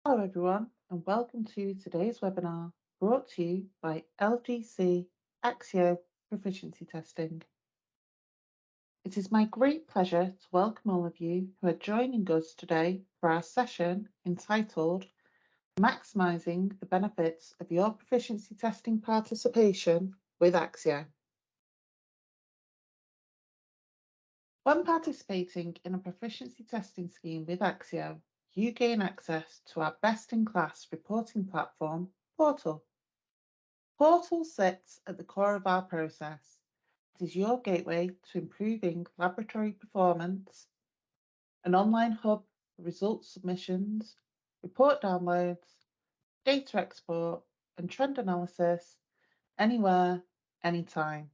Hello everyone and welcome to today's webinar brought to you by LGC AXIO Proficiency Testing. It is my great pleasure to welcome all of you who are joining us today for our session entitled Maximising the Benefits of Your Proficiency Testing Participation with AXIO. When participating in a proficiency testing scheme with AXIO, you gain access to our best-in-class reporting platform, Portal. Portal sits at the core of our process. It is your gateway to improving laboratory performance, an online hub for results submissions, report downloads, data export, and trend analysis anywhere, anytime.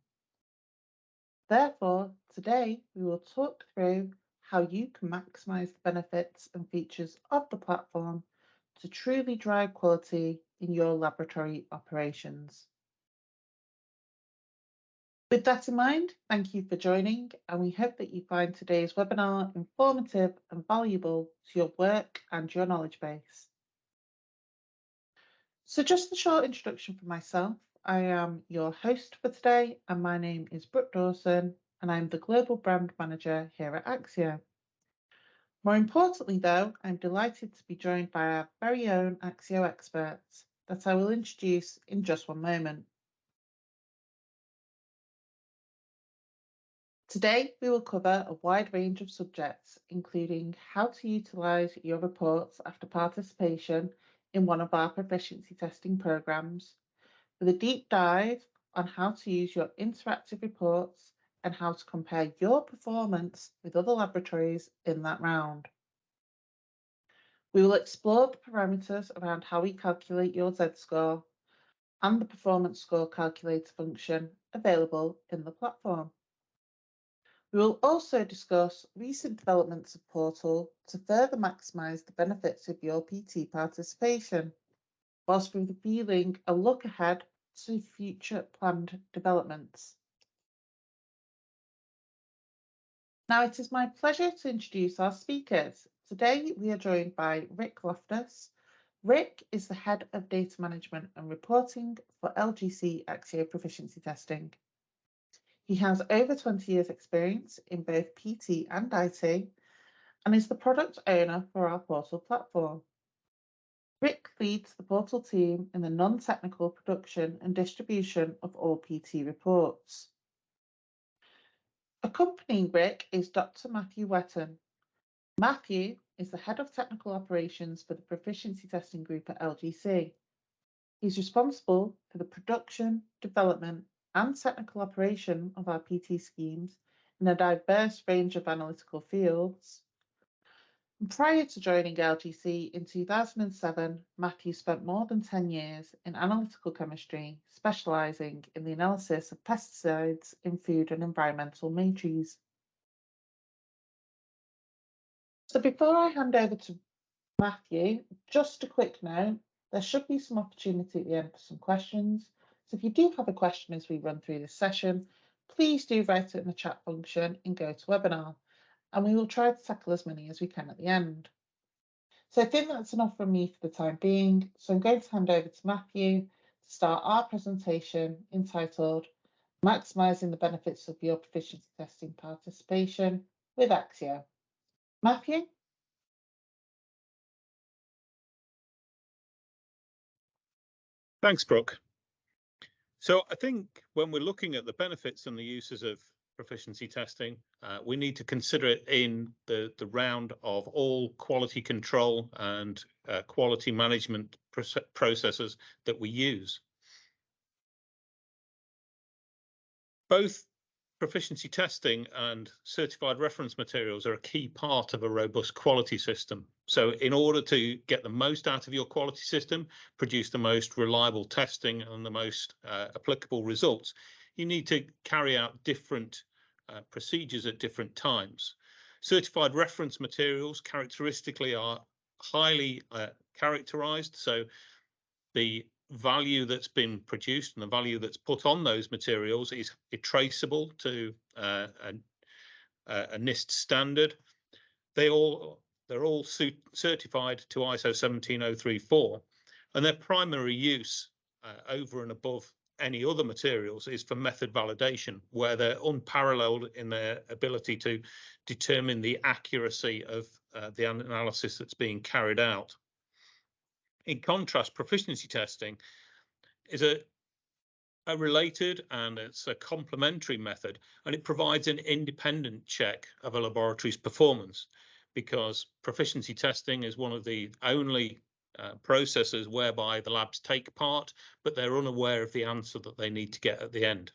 Therefore, today we will talk through how you can maximise the benefits and features of the platform to truly drive quality in your laboratory operations. With that in mind, thank you for joining, and we hope that you find today's webinar informative and valuable to your work and your knowledge base. So just a short introduction for myself. I am your host for today, and my name is Brooke Dawson, and I'm the Global Brand Manager here at AXIO. More importantly though, I'm delighted to be joined by our very own AXIO experts that I will introduce in just one moment. Today, we will cover a wide range of subjects, including how to utilise your reports after participation in one of our proficiency testing programmes, with a deep dive on how to use your interactive reports and how to compare your performance with other laboratories in that round. We will explore the parameters around how we calculate your Z-score and the performance score calculator function available in the platform. We will also discuss recent developments of Portal to further maximise the benefits of your PT participation, whilst revealing a look ahead to future planned developments. Now it is my pleasure to introduce our speakers. Today we are joined by Rick Loftus. Rick is the Head of Data Management and Reporting for LGC AXIO Proficiency Testing. He has over 20 years experience in both PT and IT and is the product owner for our Portal platform. Rick leads the Portal team in the non-technical production and distribution of all PT reports. Accompanying Rick is Dr. Matthew Whetton. Matthew is the Head of Technical Operations for the Proficiency Testing Group at LGC. He's responsible for the production, development, and technical operation of our PT schemes in a diverse range of analytical fields. Prior to joining LGC in 2007, Matthew spent more than 10 years in analytical chemistry, specialising in the analysis of pesticides in food and environmental matrices. So before I hand over to Matthew, just a quick note, there should be some opportunity at the end for some questions. So if you do have a question as we run through this session, please do write it in the chat function and go to webinar, and we will try to tackle as many as we can at the end. So I think that's enough from me for the time being. So I'm going to hand over to Matthew to start our presentation entitled Maximising the Benefits of Your Proficiency Testing Participation with AXIO. Matthew? Thanks, Brooke. So I think when we're looking at the benefits and the uses of proficiency testing, we need to consider it in the round of all quality control and quality management processes that we use. Both proficiency testing and certified reference materials are a key part of a robust quality system. So in order to get the most out of your quality system, produce the most reliable testing and the most applicable results, you need to carry out different procedures at different times. Certified reference materials characteristically are highly characterized, so the value that's been produced and the value that's put on those materials is traceable to a NIST standard. They all They're all certified to ISO 17034, and their primary use over and above any other materials is for method validation, where they're unparalleled in their ability to determine the accuracy of the analysis that's being carried out. In contrast, proficiency testing is a related and it's a complementary method, and it provides an independent check of a laboratory's performance, because proficiency testing is one of the only processes whereby the labs take part, but they're unaware of the answer that they need to get at the end.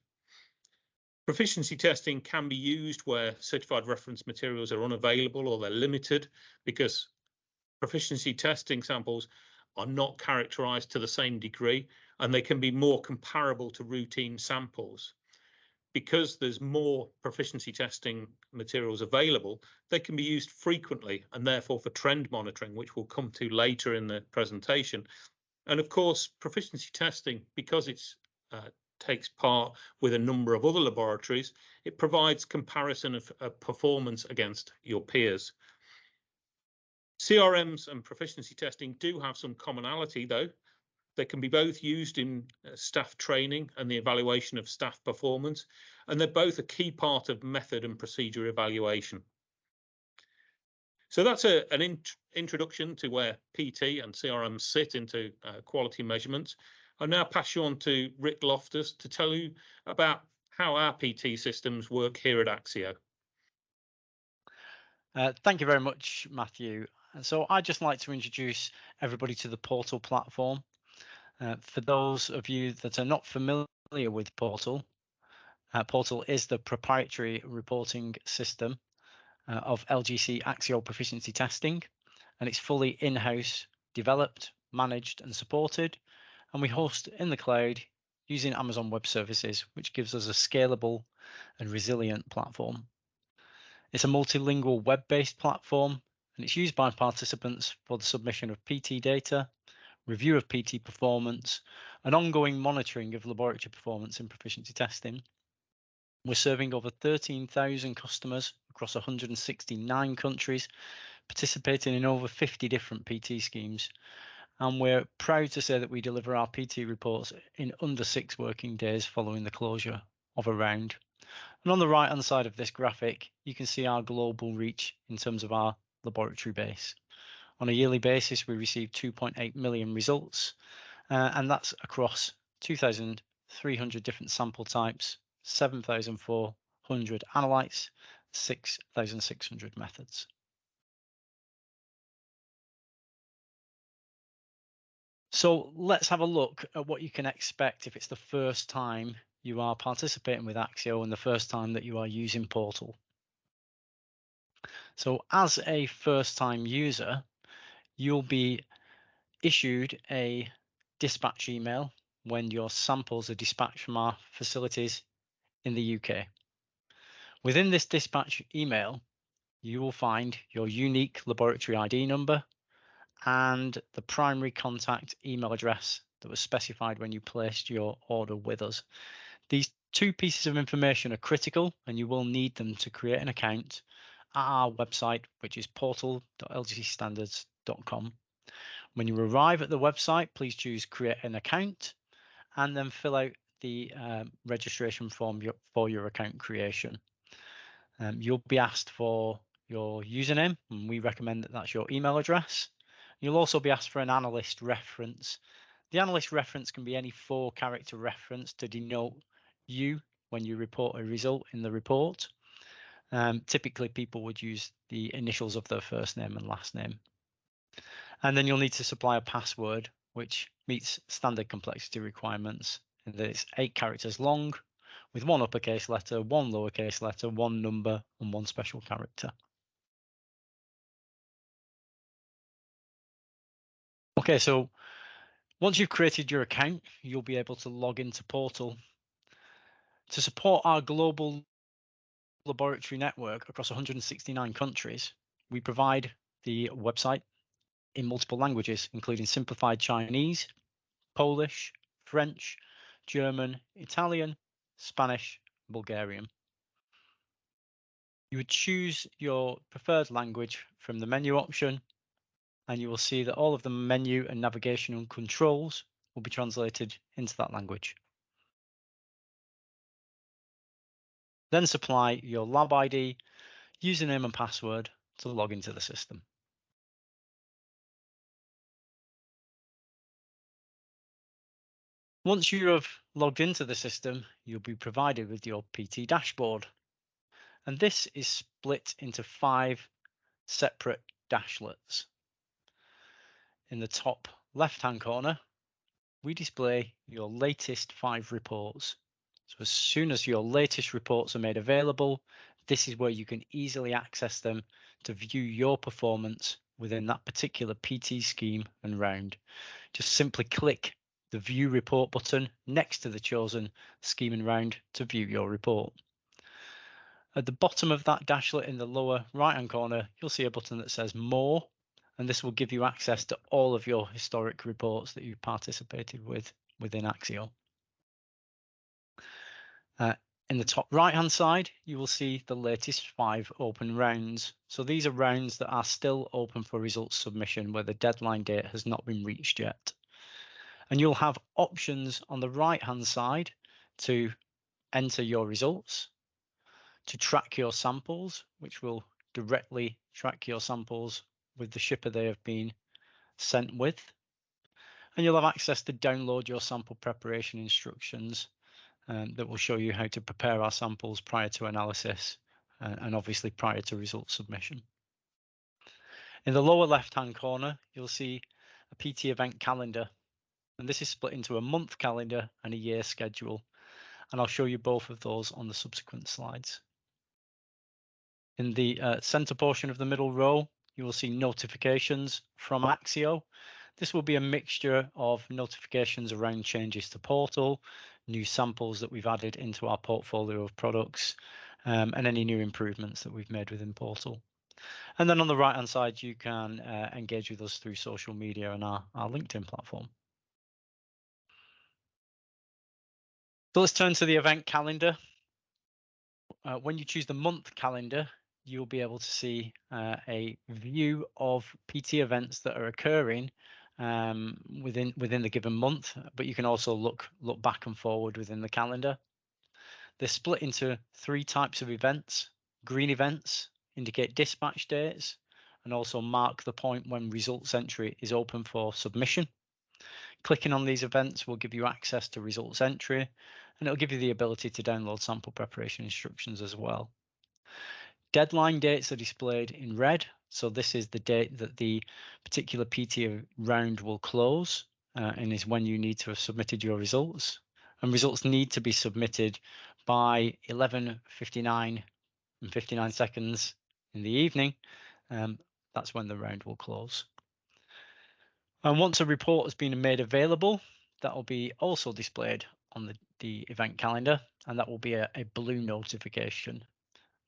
Proficiency testing can be used where certified reference materials are unavailable or they're limited, because proficiency testing samples are not characterized to the same degree, and they can be more comparable to routine samples. Because there's more proficiency testing materials available, they can be used frequently and therefore for trend monitoring, which we'll come to later in the presentation. And of course, proficiency testing, because it takes part with a number of other laboratories, it provides comparison of performance against your peers. CRMs and proficiency testing do have some commonality, though. They can be both used in staff training and the evaluation of staff performance, and they're both a key part of method and procedure evaluation. So that's an introduction to where PT and CRM sit into quality measurements. I'll now pass you on to Rick Loftus to tell you about how our PT systems work here at AXIO. Thank you very much, Matthew. So I'd just like to introduce everybody to the Portal platform. For those of you that are not familiar with Portal, Portal is the proprietary reporting system of LGC AXIO proficiency testing, and it's fully in-house developed, managed and supported, and we host in the cloud using Amazon Web Services, which gives us a scalable and resilient platform. It's a multilingual web-based platform, and it's used by participants for the submission of PT data, review of PT performance, and ongoing monitoring of laboratory performance in proficiency testing. We're serving over 13,000 customers across 169 countries, participating in over 50 different PT schemes. And we're proud to say that we deliver our PT reports in under 6 working days following the closure of a round. And on the right hand side of this graphic, you can see our global reach in terms of our laboratory base. On a yearly basis, we receive 2.8 million results, and that's across 2,300 different sample types, 7,400 analytes, 6,600 methods. So let's have a look at what you can expect if it's the first time you are participating with AXIO and the first time that you are using Portal. So as a first-time user, you'll be issued a dispatch email when your samples are dispatched from our facilities in the UK. Within this dispatch email, you will find your unique laboratory ID number and the primary contact email address that was specified when you placed your order with us. These 2 pieces of information are critical, and you will need them to create an account at our website, which is portal.lgcstandards.com. When you arrive at the website, please choose create an account and then fill out the registration form for your account creation. You'll be asked for your username, and we recommend that that's your email address. You'll also be asked for an analyst reference. The analyst reference can be any 4-character reference to denote you when you report a result in the report. Typically, people would use the initials of their first name and last name. And then you'll need to supply a password which meets standard complexity requirements, and that it's 8 characters long with 1 uppercase letter, 1 lowercase letter, 1 number and 1 special character. Okay, so once you've created your account, you'll be able to log into Portal. To support our global laboratory network across 169 countries, we provide the website in multiple languages, including simplified Chinese, Polish, French, German, Italian, Spanish, Bulgarian. You would choose your preferred language from the menu option, and you will see that all of the menu and navigational controls will be translated into that language. Then supply your lab ID, username and password to log into the system. Once you have logged into the system, you'll be provided with your PT dashboard. And this is split into 5 separate dashlets. In the top left-hand corner, we display your latest 5 reports. So as soon as your latest reports are made available, this is where you can easily access them to view your performance within that particular PT scheme and round. Just simply click the View Report button next to the chosen scheme and round to view your report. At the bottom of that dashlet in the lower right-hand corner, you'll see a button that says More, and this will give you access to all of your historic reports that you've participated with within AXIO. In the top right-hand side, you will see the latest 5 open rounds. So these are rounds that are still open for results submission where the deadline date has not been reached yet. And you'll have options on the right-hand side to enter your results, to track your samples, which will directly track your samples with the shipper they have been sent with. And you'll have access to download your sample preparation instructions that will show you how to prepare our samples prior to analysis and obviously prior to result submission. In the lower left-hand corner, you'll see a PT event calendar. And this is split into a month calendar and a year schedule. And I'll show you both of those on the subsequent slides. In the center portion of the middle row, you will see notifications from AXIO. This will be a mixture of notifications around changes to portal, new samples that we've added into our portfolio of products, and any new improvements that we've made within portal. And then on the right-hand side, you can engage with us through social media and our LinkedIn platform. So let's turn to the event calendar. When you choose the month calendar, you'll be able to see a view of PT events that are occurring within the given month, but you can also look back and forward within the calendar. They're split into 3 types of events. Green events indicate dispatch dates and also mark the point when results entry is open for submission. Clicking on these events will give you access to results entry, and it'll give you the ability to download sample preparation instructions as well. Deadline dates are displayed in red, so this is the date that the particular PT round will close and is when you need to have submitted your results. And results need to be submitted by 11:59 and 59 seconds in the evening. That's when the round will close. And once a report has been made available, that will be also displayed on the event calendar, and that will be a blue notification.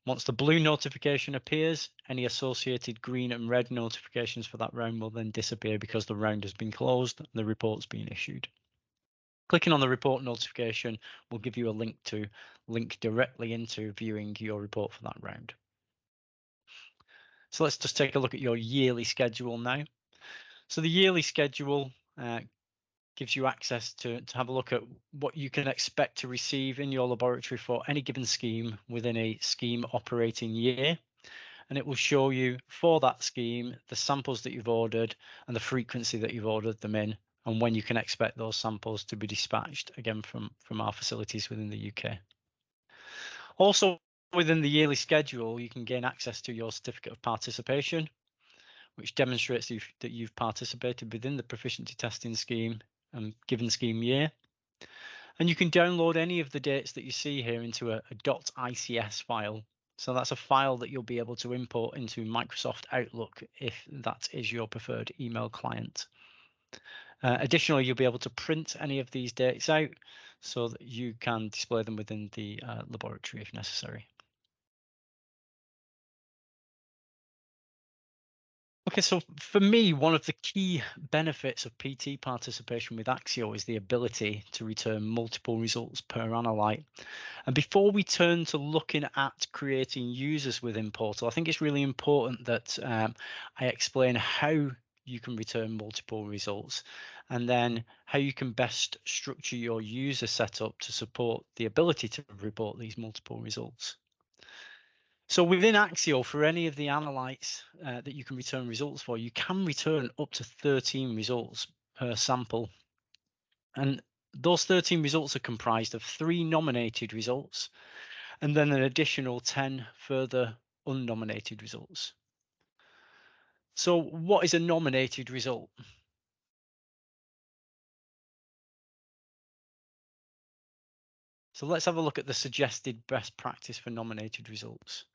Once the blue notification appears, any associated green and red notifications for that round will then disappear because the round has been closed and the report's been issued. Clicking on the report notification will give you a link to link directly into viewing your report for that round. So let's just take a look at your yearly schedule now. So the yearly schedule gives you access to have a look at what you can expect to receive in your laboratory for any given scheme within a scheme operating year. And it will show you for that scheme the samples that you've ordered and the frequency that you've ordered them in, and when you can expect those samples to be dispatched again from our facilities within the UK. Also within the yearly schedule, you can gain access to your certificate of participation, which demonstrates that you've participated within the proficiency testing scheme and given scheme year. And you can download any of the dates that you see here into a .ics file. So that's a file that you'll be able to import into Microsoft Outlook if that is your preferred email client. Additionally, you'll be able to print any of these dates out so that you can display them within the laboratory if necessary. Okay, so for me, one of the key benefits of PT participation with AXIO is the ability to return multiple results per analyte. And before we turn to looking at creating users within Portal, I think it's really important that I explain how you can return multiple results and then how you can best structure your user setup to support the ability to report these multiple results. So within AXIO, for any of the analytes that you can return results for, you can return up to 13 results per sample. And those 13 results are comprised of 3 nominated results and then an additional 10 further unnominated results. So what is a nominated result? So let's have a look at the suggested best practice for nominated results.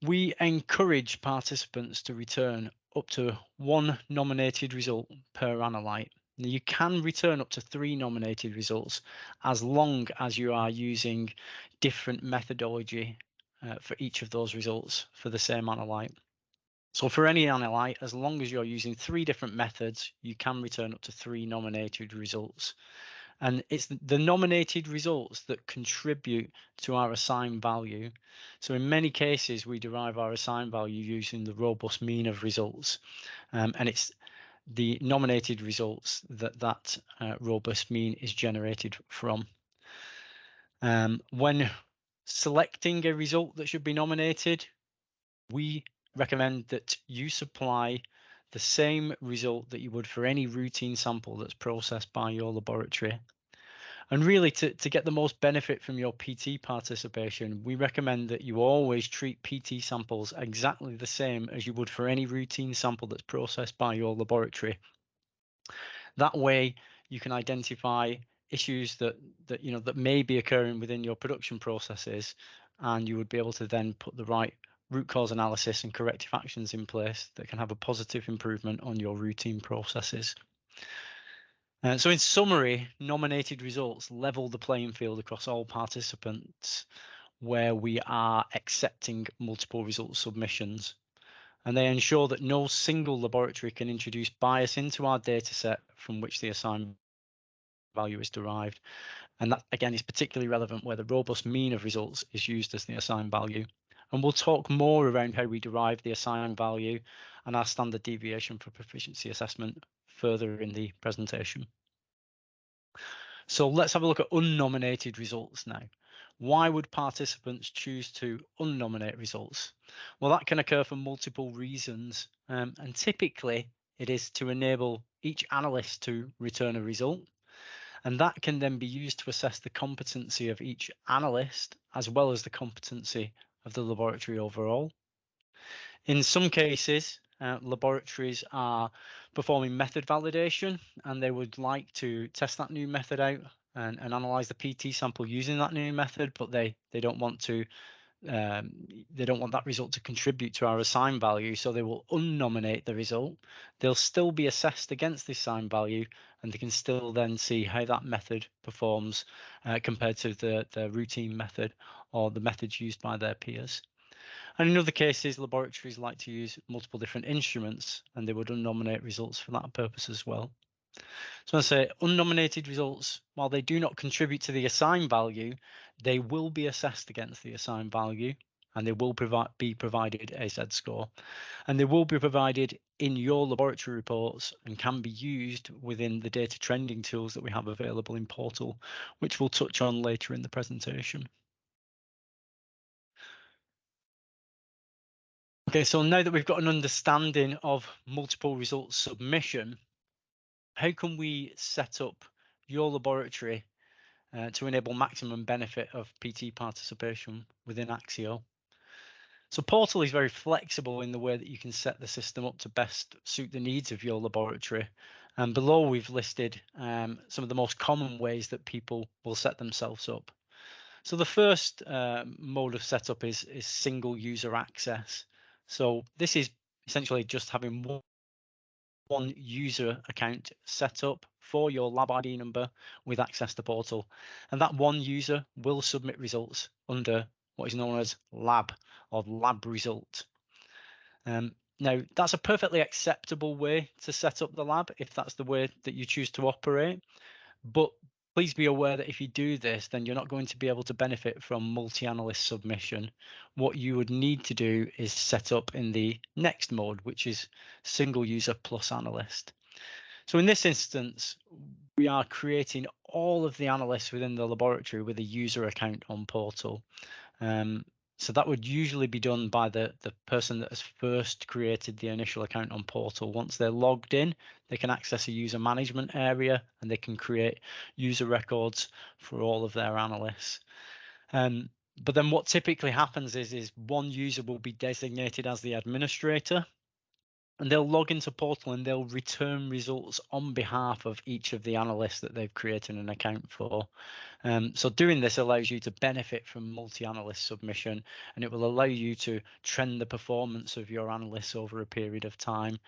We encourage participants to return up to 1 nominated result per analyte. Now, you can return up to 3 nominated results as long as you are using different methodology for each of those results for the same analyte. So for any analyte, as long as you're using 3 different methods, you can return up to 3 nominated results. And it's the nominated results that contribute to our assigned value. So in many cases, we derive our assigned value using the robust mean of results. And it's the nominated results that robust mean is generated from. When selecting a result that should be nominated, we recommend that you supply the same result that you would for any routine sample that's processed by your laboratory. And really, to get the most benefit from your PT participation, we recommend that you always treat PT samples exactly the same as you would for any routine sample that's processed by your laboratory. That way, you can identify issues that may be occurring within your production processes, and you would be able to then put the right root cause analysis and corrective actions in place that can have a positive improvement on your routine processes. So in summary, nominated results level the playing field across all participants where we are accepting multiple result submissions. And they ensure that no single laboratory can introduce bias into our data set from which the assigned value is derived. And that, again, is particularly relevant where the robust mean of results is used as the assigned value. And we'll talk more around how we derive the assigned value and our standard deviation for proficiency assessment further in the presentation. So let's have a look at unnominated results now. Why would participants choose to unnominate results? Well, that can occur for multiple reasons, and typically it is to enable each analyst to return a result, and that can then be used to assess the competency of each analyst as well as the competency of the laboratory overall. In some cases, laboratories are performing method validation and they would like to test that new method out and analyze the PT sample using that new method, but they don't want that result to contribute to our assigned value, so they will unnominate the result. They'll still be assessed against this assigned value, and they can still then see how that method performs compared to the routine method or the methods used by their peers. And in other cases, laboratories like to use multiple different instruments, and they would unnominate results for that purpose as well. So I say unnominated results, while they do not contribute to the assigned value, they will be assessed against the assigned value, and they will be provided a Z-score. And they will be provided in your laboratory reports and can be used within the data trending tools that we have available in Portal, which we'll touch on later in the presentation. Okay, so now that we've got an understanding of multiple results submission, how can we set up your laboratory to enable maximum benefit of PT participation within AXIO? So Portal is very flexible in the way that you can set the system up to best suit the needs of your laboratory. And below we've listed some of the most common ways that people will set themselves up. So the first mode of setup is single user access. So this is essentially just having one user account set up for your lab ID number with access to Portal. And that one user will submit results under what is known as lab or lab result. Now, that's a perfectly acceptable way to set up the lab if that's the way that you choose to operate. But please be aware that if you do this, then you're not going to be able to benefit from multi-analyst submission. What you would need to do is set up in the next mode, which is single user plus analyst. So in this instance, we are creating all of the analysts within the laboratory with a user account on Portal. So that would usually be done by the person that has first created the initial account on Portal. Once they're logged in, they can access a user management area and they can create user records for all of their analysts. But then what typically happens is one user will be designated as the administrator, and they'll log into Portal and they'll return results on behalf of each of the analysts that they've created an account for. So doing this allows you to benefit from multi-analyst submission, and it will allow you to trend the performance of your analysts over a period of time.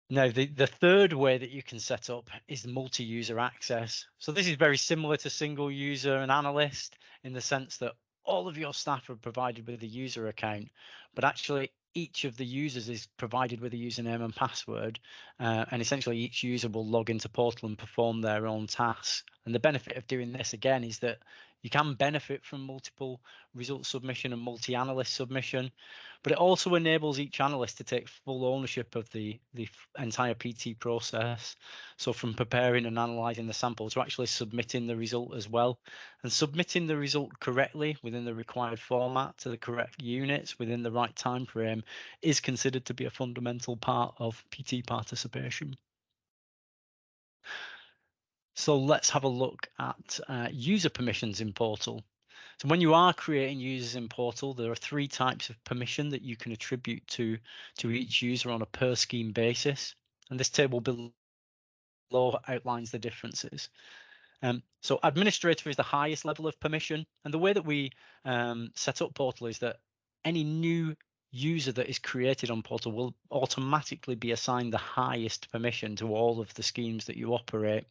Now, the third way that you can set up is multi-user access. So this is very similar to single user and analyst in the sense that all of your staff are provided with a user account, but actually each of the users is provided with a username and password, and essentially each user will log into Portal and perform their own tasks. And the benefit of doing this again is that you can benefit from multiple result submission and multi-analyst submission, but it also enables each analyst to take full ownership of the entire PT process. So from preparing and analysing the sample to actually submitting the result as well, and submitting the result correctly within the required format to the correct units within the right time frame is considered to be a fundamental part of PT participation. So let's have a look at user permissions in Portal. So when you are creating users in Portal, there are 3 types of permission that you can attribute to each user on a per scheme basis. And this table below outlines the differences. So administrator is the highest level of permission. And the way that we set up Portal is that any new user that is created on Portal will automatically be assigned the highest permission to all of the schemes that you operate.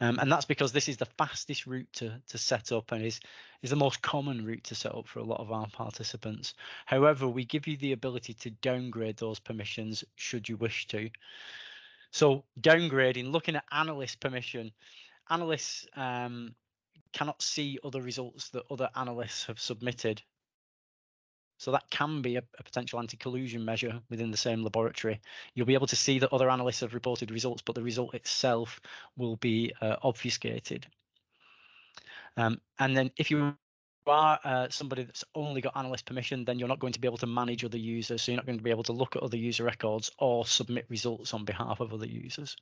And that's because this is the fastest route to set up and is the most common route to set up for a lot of our participants. However, we give you the ability to downgrade those permissions should you wish to. So downgrading, looking at analyst permission, analysts cannot see other results that other analysts have submitted. So that can be a potential anti-collusion measure within the same laboratory. You'll be able to see that other analysts have reported results, but the result itself will be obfuscated. And then if you are somebody that's only got analyst permission, then you're not going to be able to manage other users. So you're not going to be able to look at other user records or submit results on behalf of other users.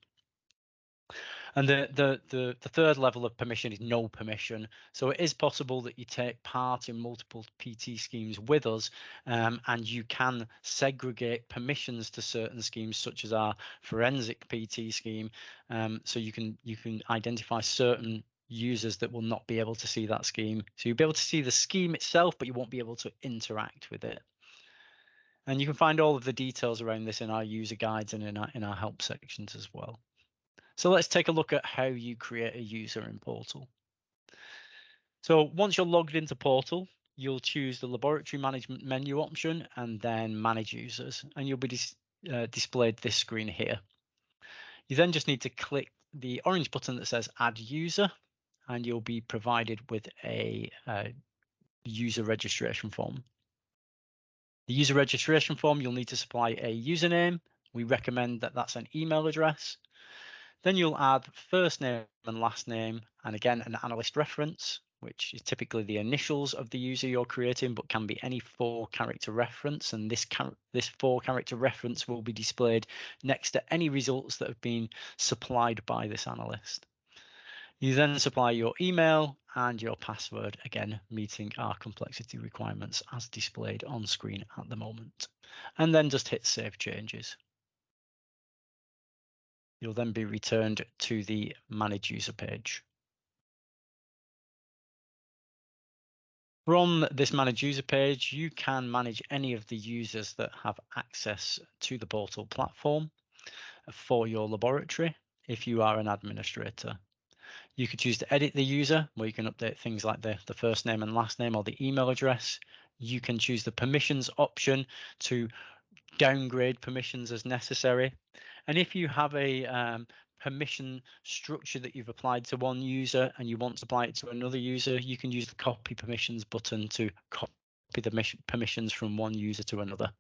And the third level of permission is no permission. So it is possible that you take part in multiple PT schemes with us, and you can segregate permissions to certain schemes, such as our forensic PT scheme. So you can identify certain users that will not be able to see that scheme. So you'll be able to see the scheme itself, but you won't be able to interact with it. And you can find all of the details around this in our user guides and in our help sections as well. So let's take a look at how you create a user in Portal. So once you're logged into Portal, you'll choose the laboratory management menu option and then manage users, and you'll be displayed this screen here. You then just need to click the orange button that says add user, and you'll be provided with a user registration form. The user registration form, you'll need to supply a username. We recommend that that's an email address. Then you'll add first name and last name, and again, an analyst reference, which is typically the initials of the user you're creating, but can be any 4-character reference. And this 4-character reference will be displayed next to any results that have been supplied by this analyst. You then supply your email and your password, again, meeting our complexity requirements as displayed on screen at the moment. And then just hit Save Changes. You'll then be returned to the Manage User page. From this Manage User page, you can manage any of the users that have access to the Portal platform for your laboratory if you are an administrator. You could choose to edit the user, where you can update things like the first name and last name or the email address. You can choose the permissions option to downgrade permissions as necessary. And if you have a permission structure that you've applied to one user and you want to apply it to another user, you can use the copy permissions button to copy the permissions from one user to another.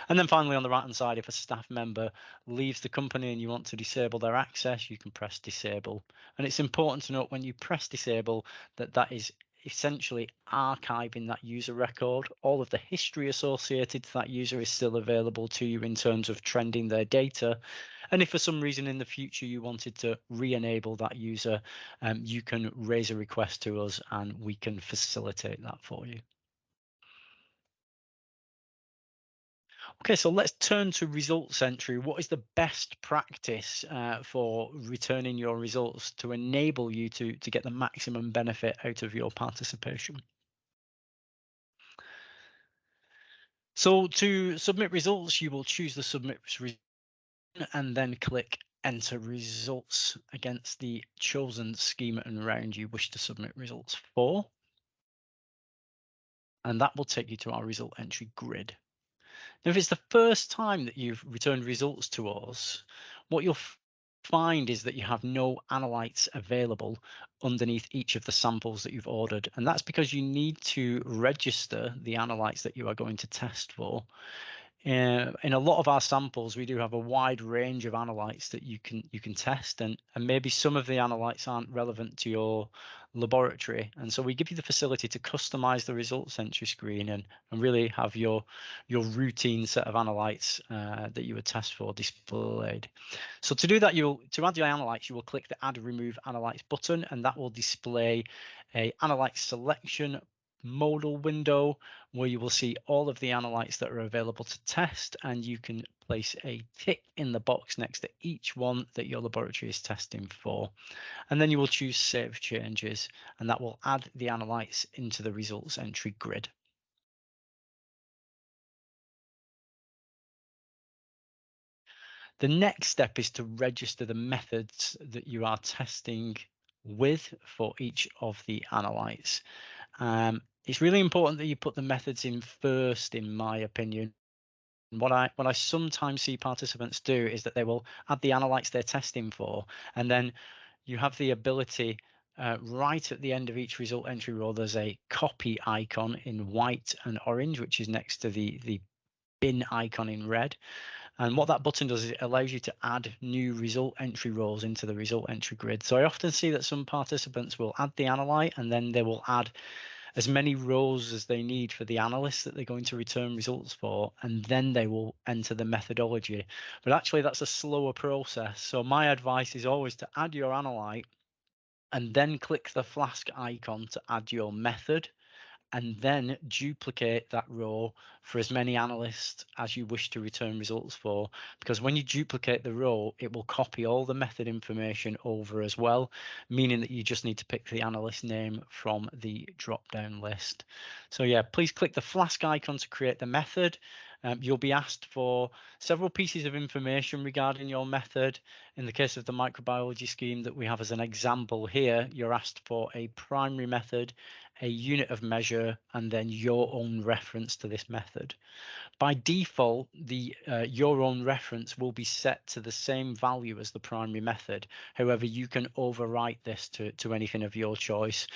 And then finally, on the right hand side, if a staff member leaves the company and you want to disable their access, you can press disable. And it's important to note when you press disable that is essentially archiving that user record. All of the history associated to that user is still available to you in terms of trending their data. And if for some reason in the future you wanted to re-enable that user, you can raise a request to us and we can facilitate that for you. Okay, so let's turn to results entry. What is the best practice for returning your results to enable you to get the maximum benefit out of your participation? So to submit results, you will choose the submit result and then click enter results against the chosen schema and round you wish to submit results for. And that will take you to our result entry grid. Now, if it's the first time that you've returned results to us, what you'll find is that you have no analytes available underneath each of the samples that you've ordered. And that's because you need to register the analytes that you are going to test for. In a lot of our samples, we do have a wide range of analytes that you can test, and maybe some of the analytes aren't relevant to your laboratory. And so we give you the facility to customize the results entry screen and really have your routine set of analytes that you would test for displayed. So to do that, to add your analytes, you will click the Add Remove Analytes button, and that will display a analyte selection modal window where you will see all of the analytes that are available to test, and you can place a tick in the box next to each one that your laboratory is testing for. And then you will choose Save Changes, and that will add the analytes into the results entry grid. The next step is to register the methods that you are testing with for each of the analytes. It's really important that you put the methods in first, in my opinion. What I sometimes see participants do is that they will add the analytes they're testing for, and then you have the ability right at the end of each result entry row, there's a copy icon in white and orange, which is next to the bin icon in red. And what that button does is it allows you to add new result entry rows into the result entry grid. So I often see that some participants will add the analyte and then they will add as many rows as they need for the analysts that they're going to return results for, and then they will enter the methodology. But actually that's a slower process. So my advice is always to add your analyte and then click the flask icon to add your method, and then duplicate that row for as many analysts as you wish to return results for. Because when you duplicate the row, it will copy all the method information over as well, meaning that you just need to pick the analyst name from the drop-down list. So yeah, please click the flask icon to create the method. You'll be asked for several pieces of information regarding your method. In the case of the microbiology scheme that we have as an example here, you're asked for a primary method, a unit of measure, and then your own reference to this method. By default, the your own reference will be set to the same value as the primary method. However, you can overwrite this to anything of your choice.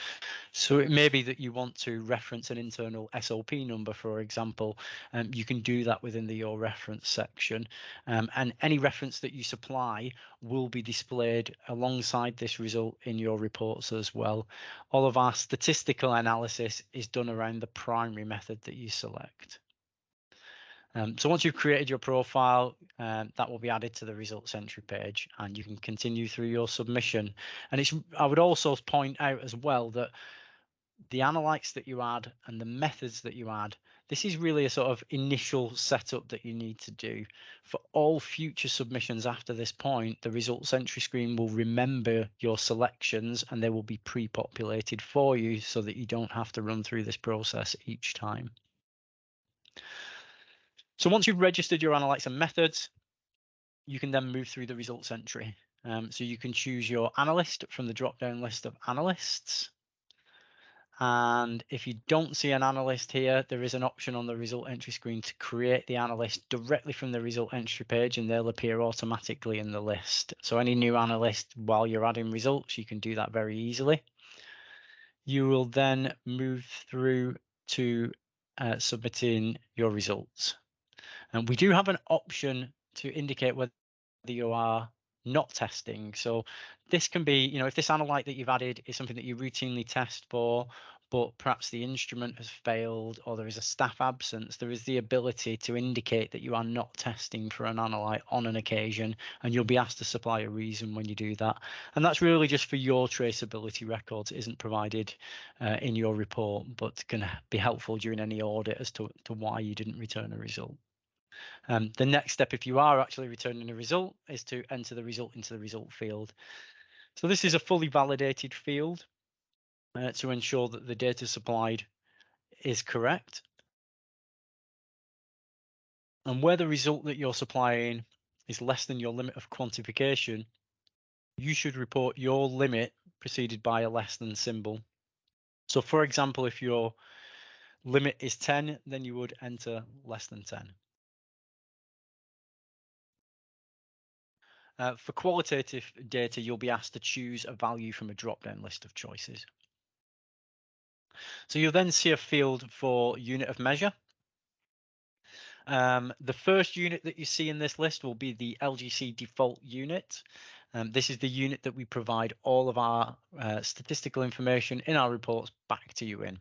So it may be that you want to reference an internal SOP number, for example. You can do that within the your reference section. And any reference that you supply will be displayed alongside this result in your reports as well. All of our statistical analysis is done around the primary method that you select. So once you've created your profile, that will be added to the results entry page, and you can continue through your submission. And I would also point out as well that the analytes that you add and the methods that you add, this is really a sort of initial setup that you need to do. For all future submissions after this point, the results entry screen will remember your selections and they will be pre-populated for you so that you don't have to run through this process each time. So once you've registered your analytes and methods, you can then move through the results entry. So you can choose your analyst from the drop-down list of analysts. And if you don't see an analyst here, there is an option on the result entry screen to create the analyst directly from the result entry page, and they'll appear automatically in the list. So any new analyst, while you're adding results, you can do that very easily. You will then move through to submitting your results. And we do have an option to indicate whether you are not testing. So this can be, if this analyte that you've added is something that you routinely test for, but perhaps the instrument has failed or there is a staff absence, there is the ability to indicate that you are not testing for an analyte on an occasion, and you'll be asked to supply a reason when you do that. And that's really just for your traceability records. It isn't provided in your report, but can be helpful during any audit as to why you didn't return a result. The next step, if you are actually returning a result, is to enter the result into the result field. So this is a fully validated field to ensure that the data supplied is correct. And where the result that you're supplying is less than your limit of quantification, you should report your limit preceded by a less than symbol. So for example, if your limit is 10, then you would enter less than 10. For qualitative data, you'll be asked to choose a value from a drop-down list of choices. So you'll then see a field for unit of measure. The first unit that you see in this list will be the LGC default unit. This is the unit that we provide all of our statistical information in our reports back to you in.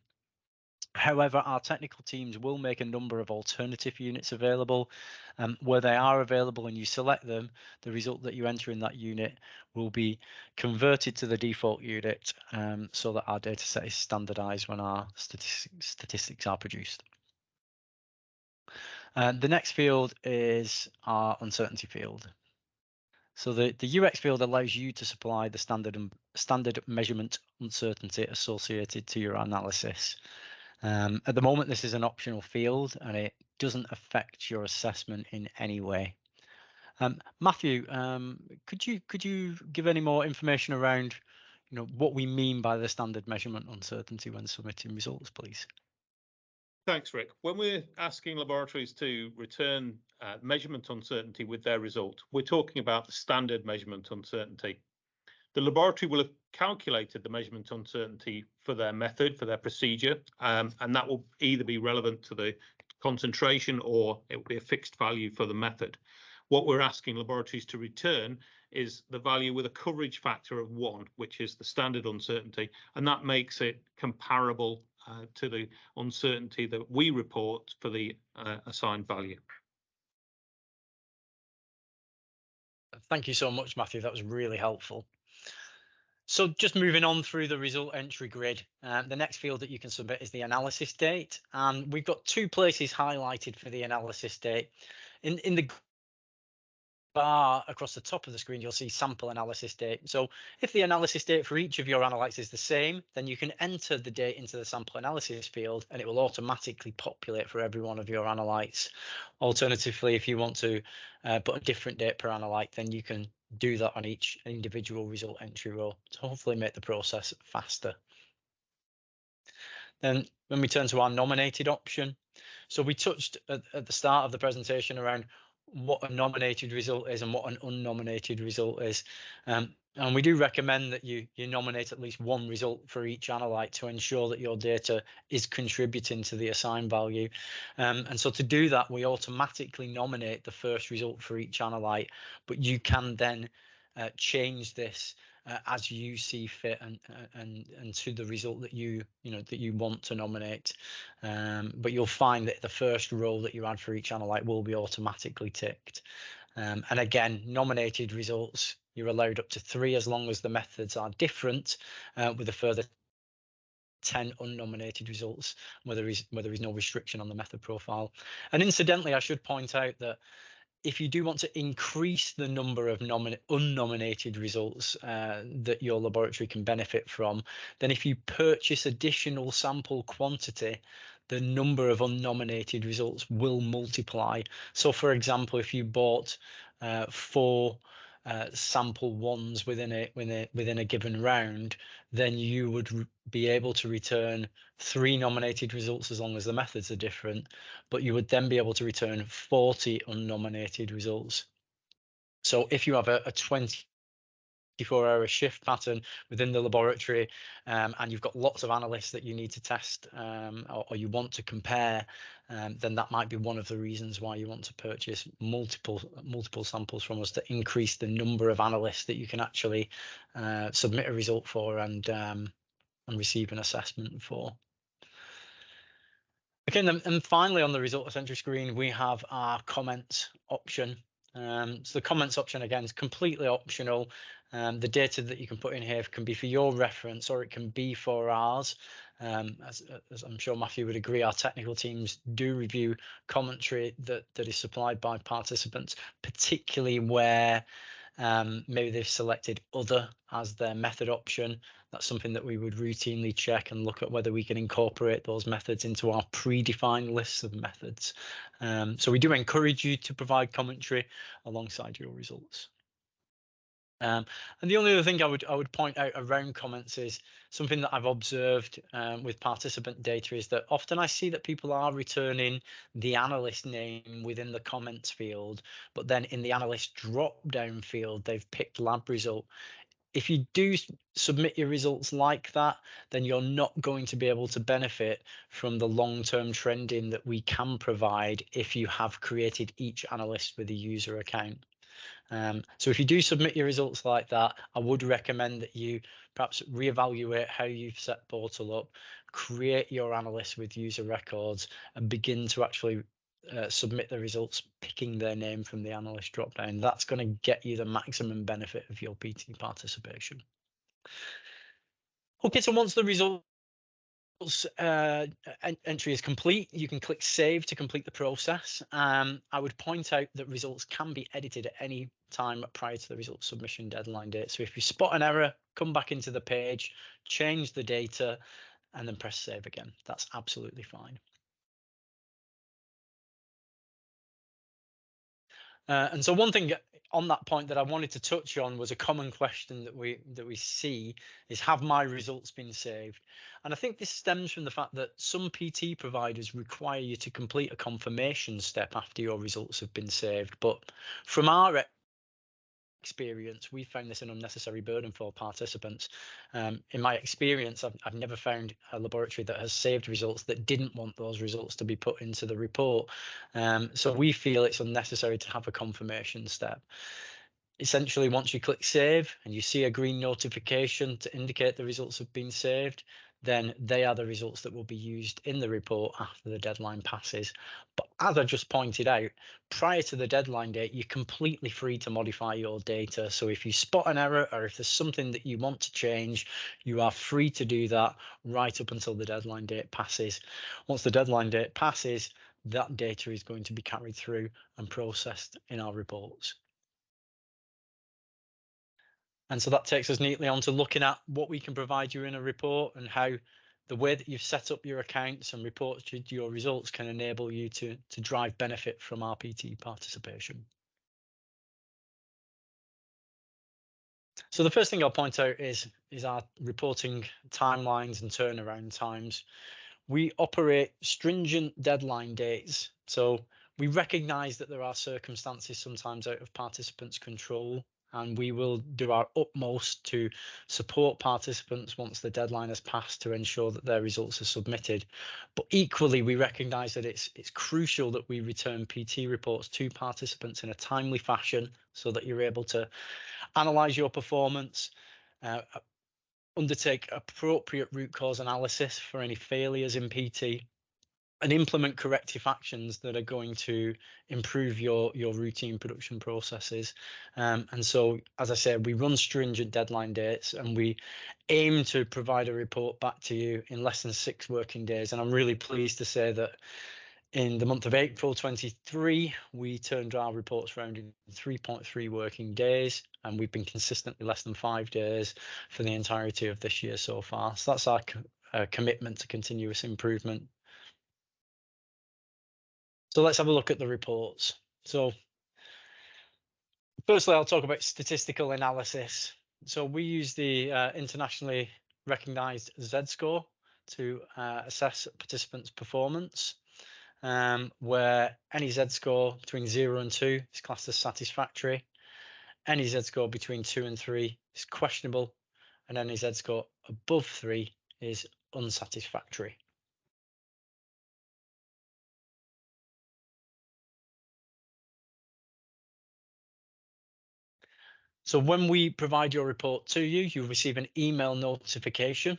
However, our technical teams will make a number of alternative units available. Where they are available and you select them, the result that you enter in that unit will be converted to the default unit so that our data set is standardized when our statistics are produced. The next field is our uncertainty field. So the UX field allows you to supply the standard measurement uncertainty associated to your analysis. At the moment, this is an optional field and it doesn't affect your assessment in any way. Matthew, could you give any more information around what we mean by the standard measurement uncertainty when submitting results, please? Thanks, Rick. When we're asking laboratories to return measurement uncertainty with their result, we're talking about the standard measurement uncertainty. The laboratory will have calculated the measurement uncertainty for their method, for their procedure, and that will either be relevant to the concentration or it will be a fixed value for the method. What we're asking laboratories to return is the value with a coverage factor of 1, which is the standard uncertainty, and that makes it comparable to the uncertainty that we report for the assigned value. Thank you so much, Matthew. That was really helpful. So just moving on through the result entry grid, the next field that you can submit is the analysis date. And we've got 2 places highlighted for the analysis date. In the bar across the top of the screen, you'll see sample analysis date. So if the analysis date for each of your analytes is the same, then you can enter the date into the sample analysis field and it will automatically populate for every one of your analytes. Alternatively, if you want to put a different date per analyte, then you can do that on each individual result entry row to hopefully make the process faster. Then when we turn to our nominated option, so we touched at the start of the presentation around what a nominated result is and what an unnominated result is. And we do recommend that you nominate at least 1 result for each analyte to ensure that your data is contributing to the assigned value. And so to do that, we automatically nominate the first result for each analyte, but you can then change this as you see fit and to the result that you want to nominate. But you'll find that the first row that you add for each analyte will be automatically ticked. And again, nominated results, you're allowed up to 3 as long as the methods are different, with a further 10 unnominated results where there is no restriction on the method profile. And incidentally, I should point out that if you do want to increase the number of unnominated results that your laboratory can benefit from, then if you purchase additional sample quantity, the number of unnominated results will multiply. So for example, if you bought 4 sample ones within a given round, then you would be able to return 3 nominated results as long as the methods are different, but you would then be able to return 40 unnominated results. So if you have a 24-hour shift pattern within the laboratory, and you've got lots of analysts that you need to test, or you want to compare, then that might be one of the reasons why you want to purchase multiple samples from us, to increase the number of analysts that you can actually submit a result for and receive an assessment for. Okay, and finally on the result entry screen, we have our comments option. So the comments option, again, is completely optional. The data that you can put in here can be for your reference, or it can be for ours. As I'm sure Matthew would agree, our technical teams do review commentary that is supplied by participants, particularly where maybe they've selected other as their method option. That's something that we would routinely check and look at whether we can incorporate those methods into our predefined lists of methods. So we do encourage you to provide commentary alongside your results. And the only other thing I would point out around comments is something that I've observed with participant data is that often I see that people are returning the analyst name within the comments field, but then in the analyst drop-down field, they've picked lab result. If you do submit your results like that, then you're not going to be able to benefit from the long-term trending that we can provide if you have created each analyst with a user account. So if you do submit your results like that, I would recommend that you perhaps reevaluate how you've set Portal up, create your analysts with user records, and begin to actually submit the results picking their name from the analyst dropdown. That's going to get you the maximum benefit of your PT participation. Okay, so once the results entry is complete, you can click Save to complete the process. I would point out that results can be edited at any time prior to the result submission deadline date. So if you spot an error, come back into the page, change the data, and then press Save again. That's absolutely fine. And so one thing on that point that I wanted to touch on was a common question that we see is, have my results been saved? And I think this stems from the fact that some PT providers require you to complete a confirmation step after your results have been saved. But from our experience, we found this an unnecessary burden for participants. In my experience, I've never found a laboratory that has saved results that didn't want those results to be put into the report. So we feel it's unnecessary to have a confirmation step. Essentially, once you click Save and you see a green notification to indicate the results have been saved, then they are the results that will be used in the report after the deadline passes. But as I just pointed out, prior to the deadline date, you're completely free to modify your data. So if you spot an error or if there's something that you want to change, you are free to do that right up until the deadline date passes. Once the deadline date passes, that data is going to be carried through and processed in our reports. And so that takes us neatly on to looking at what we can provide you in a report and how the way that you've set up your accounts and reported your results can enable you to drive benefit from RPT participation. So the first thing I'll point out is our reporting timelines and turnaround times. We operate stringent deadline dates. So we recognize that there are circumstances sometimes out of participants' control, and we will do our utmost to support participants once the deadline has passed to ensure that their results are submitted. But equally, we recognize that it's crucial that we return PT reports to participants in a timely fashion so that you're able to analyze your performance, undertake appropriate root cause analysis for any failures in PT, and implement corrective actions that are going to improve your routine production processes. And so, as I said, we run stringent deadline dates and we aim to provide a report back to you in less than 6 working days. And I'm really pleased to say that in the month of April 23, we turned our reports around in 3.3 working days, and we've been consistently less than 5 days for the entirety of this year so far. So that's our commitment to continuous improvement. So let's have a look at the reports. So Firstly, I'll talk about statistical analysis. So we use the internationally recognized Z-score to assess participants' performance, where any Z-score between 0 and 2 is classed as satisfactory. Any Z-score between 2 and 3 is questionable, and any Z-score above 3 is unsatisfactory. So when we provide your report to you, you'll receive an email notification,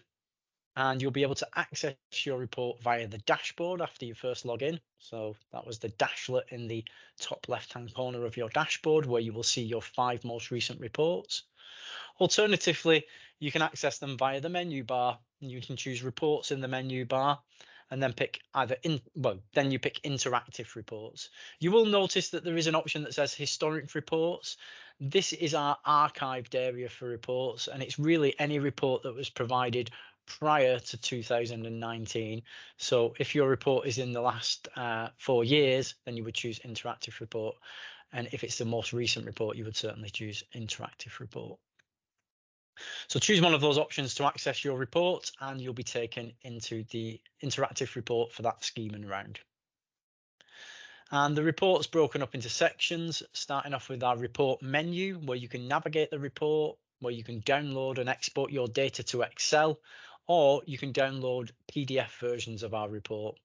and you'll be able to access your report via the dashboard after you first log in. So that was the dashlet in the top left-hand corner of your dashboard, where you will see your 5 most recent reports. Alternatively, you can access them via the menu bar, and you can choose reports in the menu bar, and then pick then you pick interactive reports. You will notice that there is an option that says historic reports. This is our archived area for reports, and it's really any report that was provided prior to 2019. So if your report is in the last 4 years, then you would choose interactive report. And if it's the most recent report, you would certainly choose interactive report. So choose one of those options to access your report, and you'll be taken into the interactive report for that scheme and round. And the report's broken up into sections, starting off with our report menu, where you can navigate the report, where you can download and export your data to Excel, or you can download PDF versions of our report.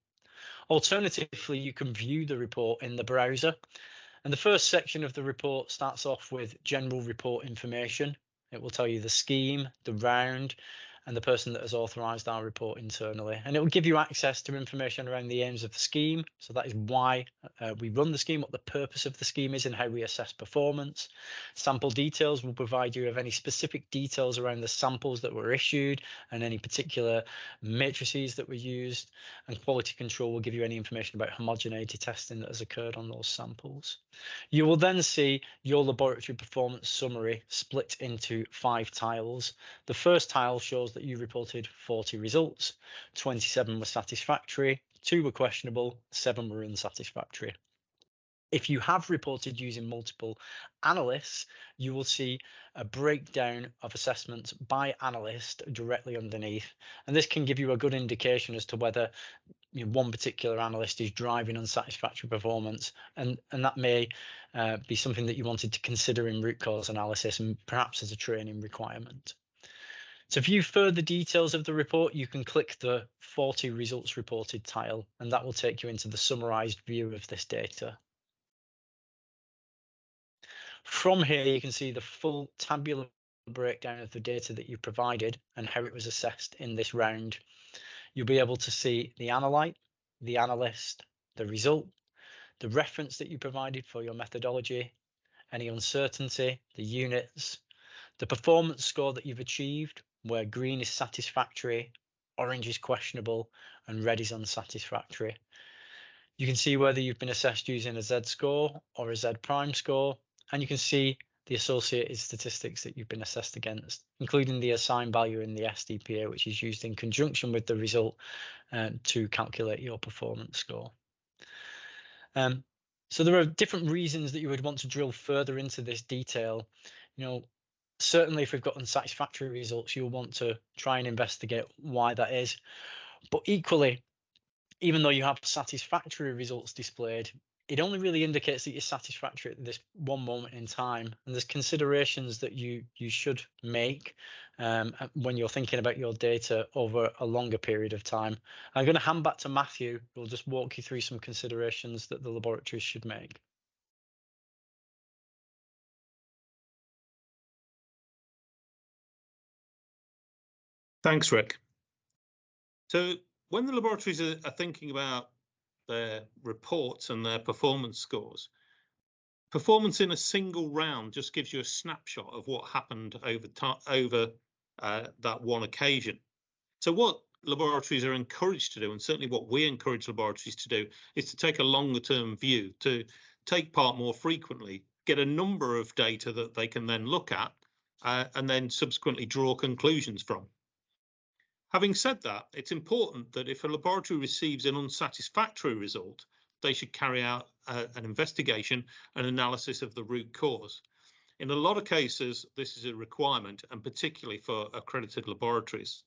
Alternatively, you can view the report in the browser. And the first section of the report starts off with general report information. It will tell you the scheme, the round, and the person that has authorised our report internally. And it will give you access to information around the aims of the scheme. So that is why we run the scheme, what the purpose of the scheme is, and how we assess performance. Sample details will provide you with any specific details around the samples that were issued and any particular matrices that were used. And quality control will give you any information about homogeneity testing that has occurred on those samples. You will then see your laboratory performance summary split into 5 tiles. The first tile shows that you reported 40 results, 27 were satisfactory, 2 were questionable, 7 were unsatisfactory. If you have reported using multiple analysts, you will see a breakdown of assessments by analyst directly underneath. And this can give you a good indication as to whether one particular analyst is driving unsatisfactory performance, and that may be something that you wanted to consider in root cause analysis and perhaps as a training requirement. To view further details of the report, you can click the 40 results reported tile, and that will take you into the summarized view of this data. From here, you can see the full tabular breakdown of the data that you provided and how it was assessed in this round. You'll be able to see the analyte, the analyst, the result, the reference that you provided for your methodology, any uncertainty, the units, the performance score that you've achieved, where green is satisfactory, orange is questionable, and red is unsatisfactory. You can see whether you've been assessed using a Z-score or a Z-prime score, and you can see the associated statistics that you've been assessed against, including the assigned value in the SDPA, which is used in conjunction with the result to calculate your performance score. So there are different reasons that you would want to drill further into this detail. Certainly if we've got unsatisfactory results, you'll want to try and investigate why that is. But equally, even though you have satisfactory results displayed, it only really indicates that you're satisfactory at this one moment in time. And there's considerations that you should make when you're thinking about your data over a longer period of time. I'm going to hand back to Matthew, who will just walk you through some considerations that the laboratories should make. Thanks, Rick. So when the laboratories are thinking about their reports and their performance scores, performance in a single round just gives you a snapshot of what happened over that one occasion. So what laboratories are encouraged to do, and certainly what we encourage laboratories to do, is to take a longer term view, to take part more frequently, get a number of data that they can then look at and then subsequently draw conclusions from. Having said that, it's important that if a laboratory receives an unsatisfactory result, they should carry out an investigation and analysis of the root cause. In a lot of cases, this is a requirement, and particularly for accredited laboratories.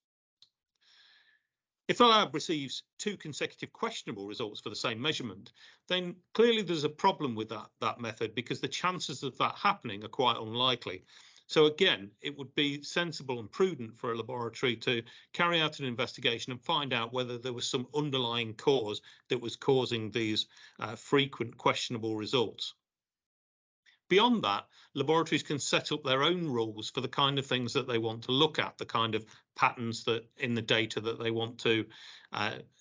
If a lab receives 2 consecutive questionable results for the same measurement, then clearly there's a problem with that method, because the chances of that happening are quite unlikely. So again, it would be sensible and prudent for a laboratory to carry out an investigation and find out whether there was some underlying cause that was causing these frequent questionable results. Beyond that, laboratories can set up their own rules for the kind of things that they want to look at, the kind of patterns that in the data that they want to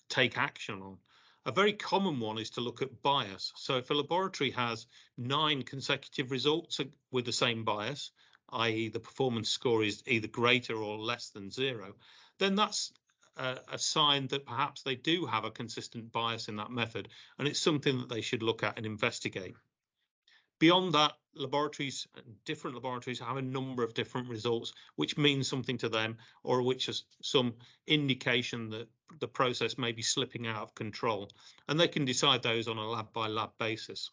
take action on. A very common one is to look at bias. So if a laboratory has 9 consecutive results with the same bias, i.e. the performance score is either greater or less than 0, then that's a sign that perhaps they do have a consistent bias in that method, and it's something that they should look at and investigate. Beyond that, different laboratories have a number of different results which mean something to them, or which is some indication that the process may be slipping out of control, and they can decide those on a lab by lab basis.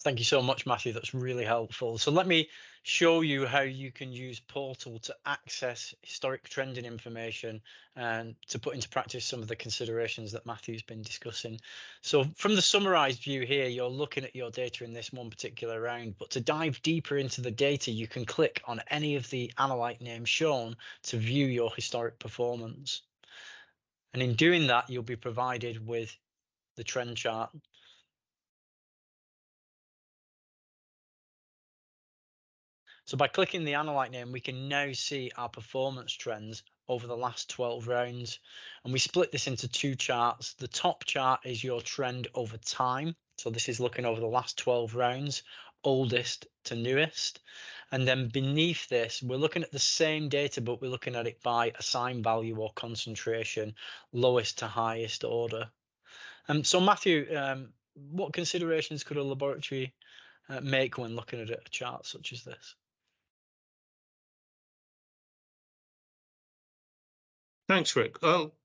Thank you so much, Matthew. That's really helpful. So let me show you how you can use Portal to access historic trending information and to put into practice some of the considerations that Matthew's been discussing. So from the summarized view here, you're looking at your data in this one particular round, but to dive deeper into the data, you can click on any of the analyte names shown to view your historic performance. And in doing that, you'll be provided with the trend chart. So by clicking the analyte name, we can now see our performance trends over the last 12 rounds. And we split this into 2 charts. The top chart is your trend over time. So this is looking over the last 12 rounds, oldest to newest. And then beneath this, we're looking at the same data, but we're looking at it by assigned value or concentration, lowest to highest order. So Matthew, what considerations could a laboratory make when looking at a chart such as this? Thanks, Rick.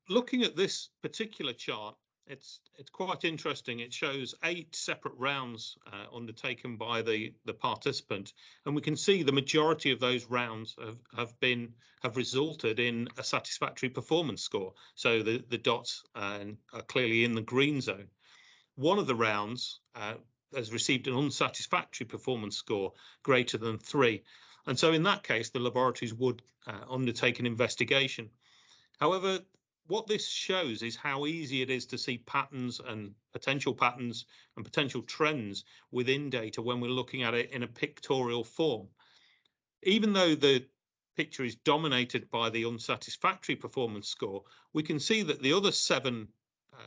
Looking at this particular chart, it's quite interesting. It shows 8 separate rounds undertaken by the participant, and we can see the majority of those rounds have resulted in a satisfactory performance score. So the dots are clearly in the green zone. One of the rounds has received an unsatisfactory performance score greater than 3, and so in that case, the laboratories would undertake an investigation. However, what this shows is how easy it is to see patterns and potential trends within data when we're looking at it in a pictorial form. Even though the picture is dominated by the unsatisfactory performance score, we can see that the other 7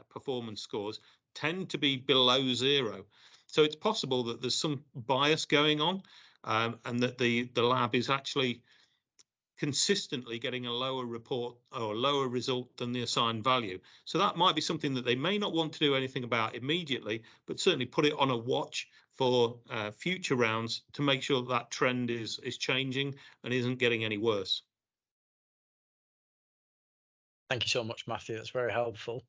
performance scores tend to be below 0. So it's possible that there's some bias going on, and that the lab is actually consistently getting a lower report or a lower result than the assigned value. So that might be something that they may not want to do anything about immediately, but certainly put it on a watch for future rounds to make sure that trend is changing and isn't getting any worse. Thank you so much, Matthew. That's very helpful.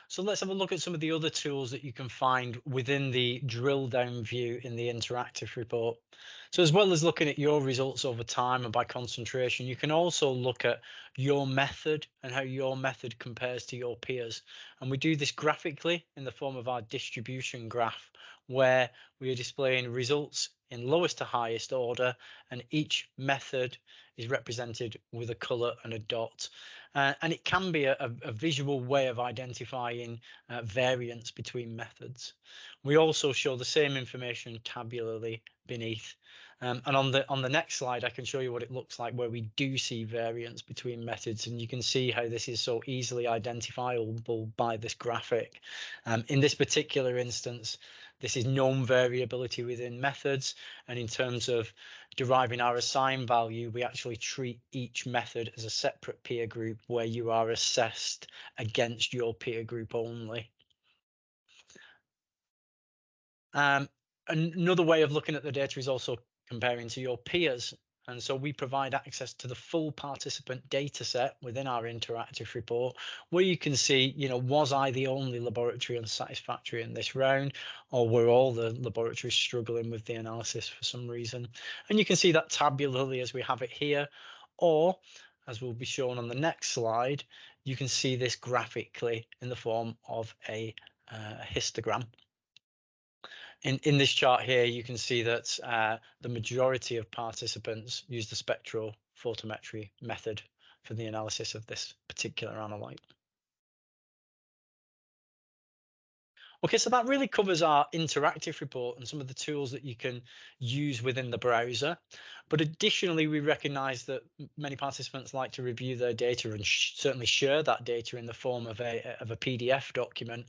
So let's have a look at some of the other tools that you can find within the drill down view in the interactive report. So as well as looking at your results over time and by concentration, you can also look at your method and how your method compares to your peers. And we do this graphically in the form of our distribution graph, where we are displaying results in lowest to highest order, and each method is represented with a color and a dot. And it can be a visual way of identifying variance between methods. We also show the same information tabularly beneath. And on the next slide, I can show you what it looks like where we do see variance between methods, and you can see how this is so easily identifiable by this graphic. In this particular instance, this is known variability within methods, and in terms of deriving our assigned value, we actually treat each method as a separate peer group where you are assessed against your peer group only. Another way of looking at the data is also comparing to your peers. And so we provide access to the full participant data set within our interactive report, where you can see, was I the only laboratory unsatisfactory in this round, or were all the laboratories struggling with the analysis for some reason? And you can see that tabularly as we have it here, or as will be shown on the next slide, you can see this graphically in the form of a histogram. In this chart here, you can see that the majority of participants use the spectrophotometry method for the analysis of this particular analyte. Okay, so that really covers our interactive report and some of the tools that you can use within the browser. But additionally, we recognize that many participants like to review their data and certainly share that data in the form of a PDF document.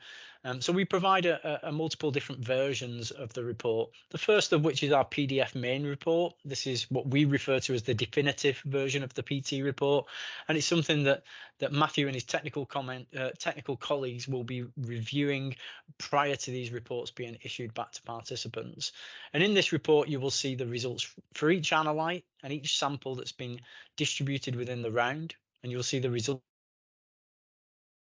So we provide a multiple different versions of the report. The first of which is our PDF main report. This is what we refer to as the definitive version of the PT report. And it's something that Matthew and his technical colleagues will be reviewing prior to these reports being issued back to participants. And in this report, you will see the results for each analyte and each sample that's been distributed within the round, and you'll see the results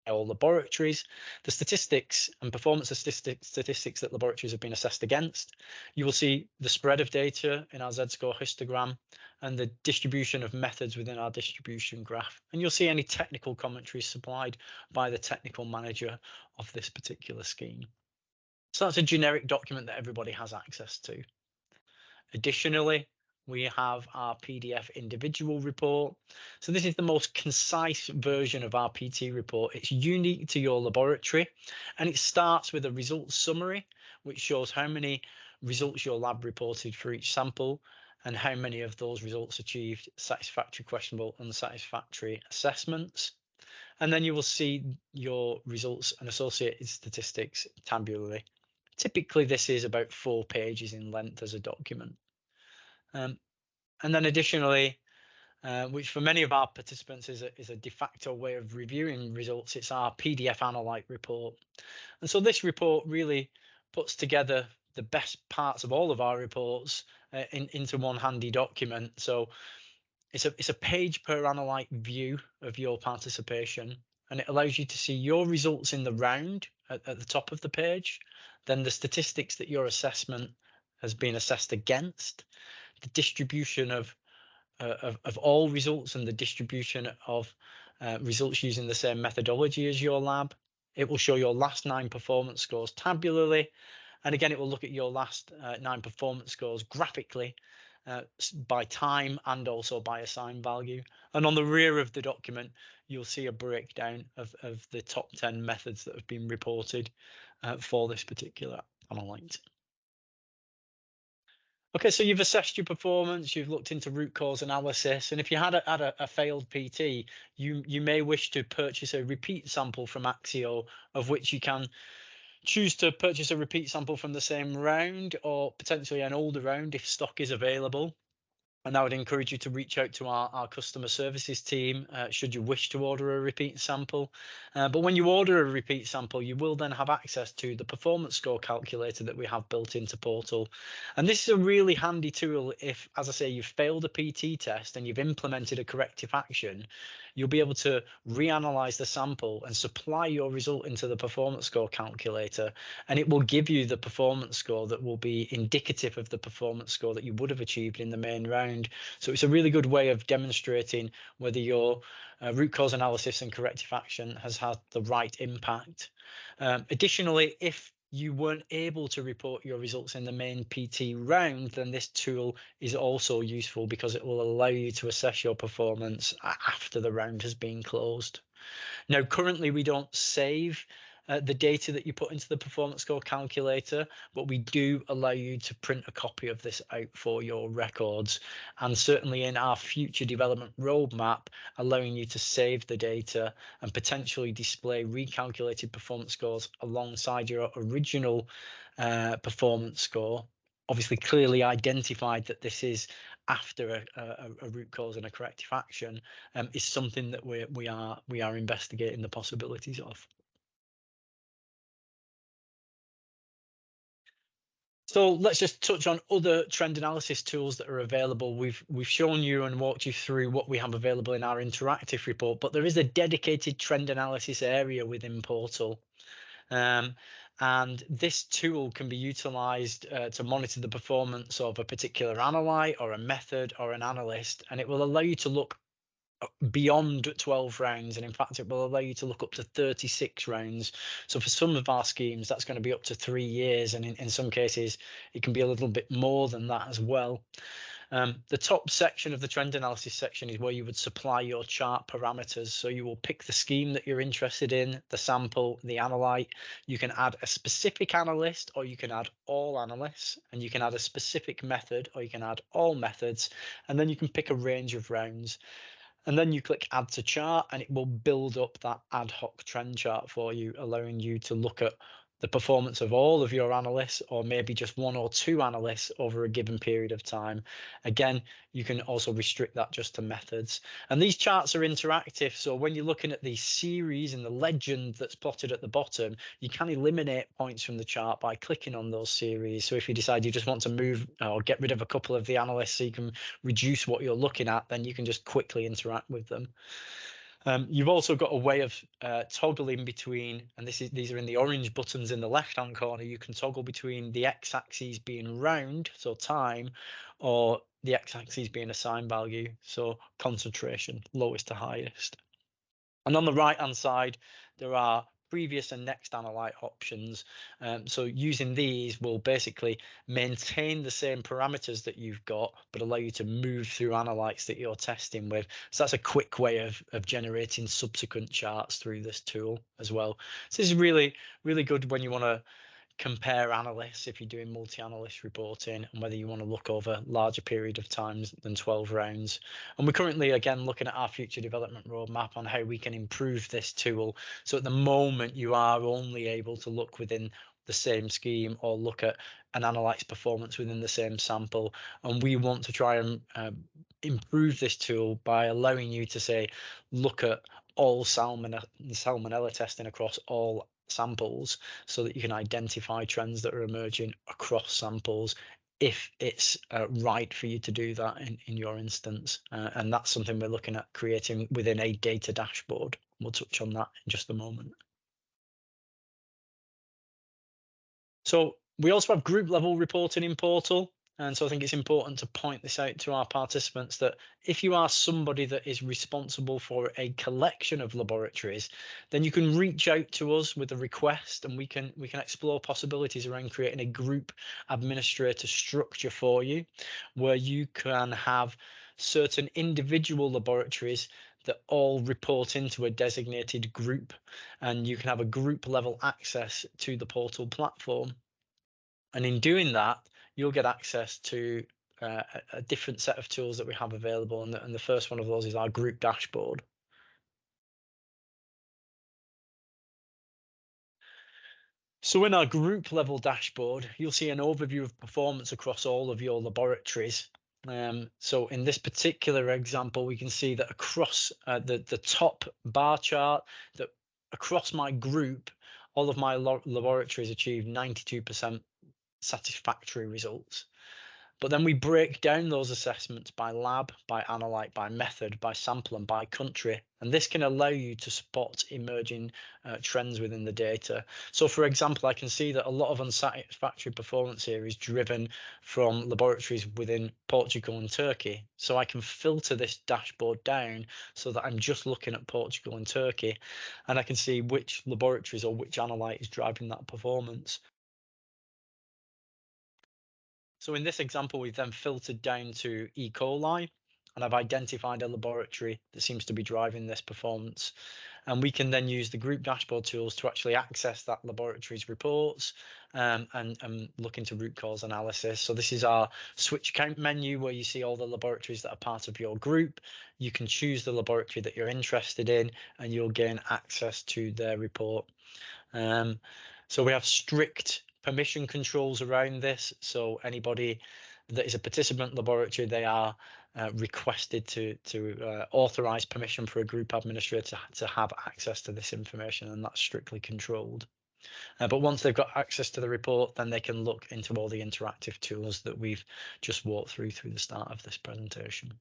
of all laboratories, the statistics and performance statistics that laboratories have been assessed against. You will see the spread of data in our Z-score histogram and the distribution of methods within our distribution graph. And you'll see any technical commentary supplied by the technical manager of this particular scheme. So that's a generic document that everybody has access to. Additionally, we have our PDF individual report. So this is the most concise version of our PT report. It's unique to your laboratory, and it starts with a results summary, which shows how many results your lab reported for each sample and how many of those results achieved satisfactory, questionable, unsatisfactory assessments. And then you will see your results and associated statistics tabularly. Typically, this is about 4 pages in length as a document. And then additionally, which for many of our participants is a de facto way of reviewing results, it's our PDF analyte report. And so this report really puts together the best parts of all of our reports into one handy document. So it's a page per analyte view of your participation, and it allows you to see your results in the round at the top of the page, then the statistics that your assessment has been assessed against, the distribution of all results and the distribution of results using the same methodology as your lab. It will show your last 9 performance scores tabularly. And again, it will look at your last 9 performance scores graphically by time and also by assigned value. And on the rear of the document, you'll see a breakdown of the top 10 methods that have been reported for this particular analyte. Okay, so you've assessed your performance, you've looked into root cause analysis, and if you had a failed PT, you may wish to purchase a repeat sample from AXIO, of which you can choose to purchase a repeat sample from the same round or potentially an older round if stock is available. And I would encourage you to reach out to our customer services team should you wish to order a repeat sample. But when you order a repeat sample, you will then have access to the performance score calculator that we have built into Portal. And this is a really handy tool if, as I say, you've failed a PT test and you've implemented a corrective action. You'll be able to reanalyze the sample and supply your result into the performance score calculator, and it will give you the performance score that will be indicative of the performance score that you would have achieved in the main round. So it's a really good way of demonstrating whether your root cause analysis and corrective action has had the right impact. Additionally, if you weren't able to report your results in the main PT round, then this tool is also useful because it will allow you to assess your performance after the round has been closed. Now, currently we don't save the data that you put into the performance score calculator, but we do allow you to print a copy of this out for your records, and certainly in our future development roadmap, allowing you to save the data and potentially display recalculated performance scores alongside your original performance score, obviously clearly identified that this is after a root cause and a corrective action, is something that we are investigating the possibilities of. So let's just touch on other trend analysis tools that are available. We've shown you and walked you through what we have available in our interactive report, but there is a dedicated trend analysis area within Portal. And this tool can be utilized to monitor the performance of a particular analyte or a method or an analyst, and it will allow you to look beyond 12 rounds, and in fact it will allow you to look up to 36 rounds. So for some of our schemes that's going to be up to 3 years, and in some cases it can be a little bit more than that as well. The top section of the trend analysis section is where you would supply your chart parameters. So you will pick the scheme that you're interested in, the sample, the analyte. You can add a specific analyst, or you can add all analysts, and you can add a specific method, or you can add all methods, and then you can pick a range of rounds. And then you click add to chart, and it will build up that ad hoc trend chart for you, allowing you to look at the performance of all of your analysts, or maybe just 1 or 2 analysts over a given period of time. Again, you can also restrict that just to methods. And these charts are interactive. So when you're looking at the series and the legend that's plotted at the bottom, you can eliminate points from the chart by clicking on those series. So if you decide you just want to move or get rid of a couple of the analysts so you can reduce what you're looking at, then you can just quickly interact with them. You've also got a way of toggling between, and these are in the orange buttons in the left-hand corner. You can toggle between the x-axis being round, so time, or the x-axis being a sign value, so concentration, lowest to highest. And on the right-hand side, there are previous and next analyte options. So using these will basically maintain the same parameters that you've got, but allow you to move through analytes that you're testing with. So that's a quick way of generating subsequent charts through this tool as well. So this is really, really good when you want to compare analysts if you're doing multi-analyst reporting, and whether you want to look over larger period of times than 12 rounds. And we're currently again looking at our future development roadmap on how we can improve this tool. So at the moment you are only able to look within the same scheme or look at an analyte's performance within the same sample, and we want to try and improve this tool by allowing you to say look at all salmonella testing across all samples, so that you can identify trends that are emerging across samples if it's right for you to do that in your instance. And that's something we're looking at creating within a data dashboard. We'll touch on that in just a moment. So we also have group level reporting in Portal. And so I think it's important to point this out to our participants that if you are somebody that is responsible for a collection of laboratories, then you can reach out to us with a request, and we can explore possibilities around creating a group administrator structure for you, where you can have certain individual laboratories that all report into a designated group, and you can have a group level access to the Portal platform. And in doing that, you'll get access to a different set of tools that we have available. And the first one of those is our group dashboard. So in our group level dashboard, you'll see an overview of performance across all of your laboratories. So in this particular example, we can see that across the top bar chart, that across my group, all of my laboratories achieved 92% satisfactory results. But then we break down those assessments by lab, by analyte, by method, by sample, and by country. And this can allow you to spot emerging trends within the data. So for example, I can see that a lot of unsatisfactory performance here is driven from laboratories within Portugal and Turkey. So I can filter this dashboard down so that I'm just looking at Portugal and Turkey, and I can see which laboratories or which analyte is driving that performance. So in this example, we've then filtered down to E. coli, and I've identified a laboratory that seems to be driving this performance. And we can then use the group dashboard tools to actually access that laboratory's reports and look into root cause analysis. So this is our switch count menu, where you see all the laboratories that are part of your group. You can choose the laboratory that you're interested in, and you'll gain access to their report. So we have strict permission controls around this. So anybody that is a participant laboratory, they are requested to authorize permission for a group administrator to have access to this information, and that's strictly controlled. But once they've got access to the report, then they can look into all the interactive tools that we've just walked through the start of this presentation.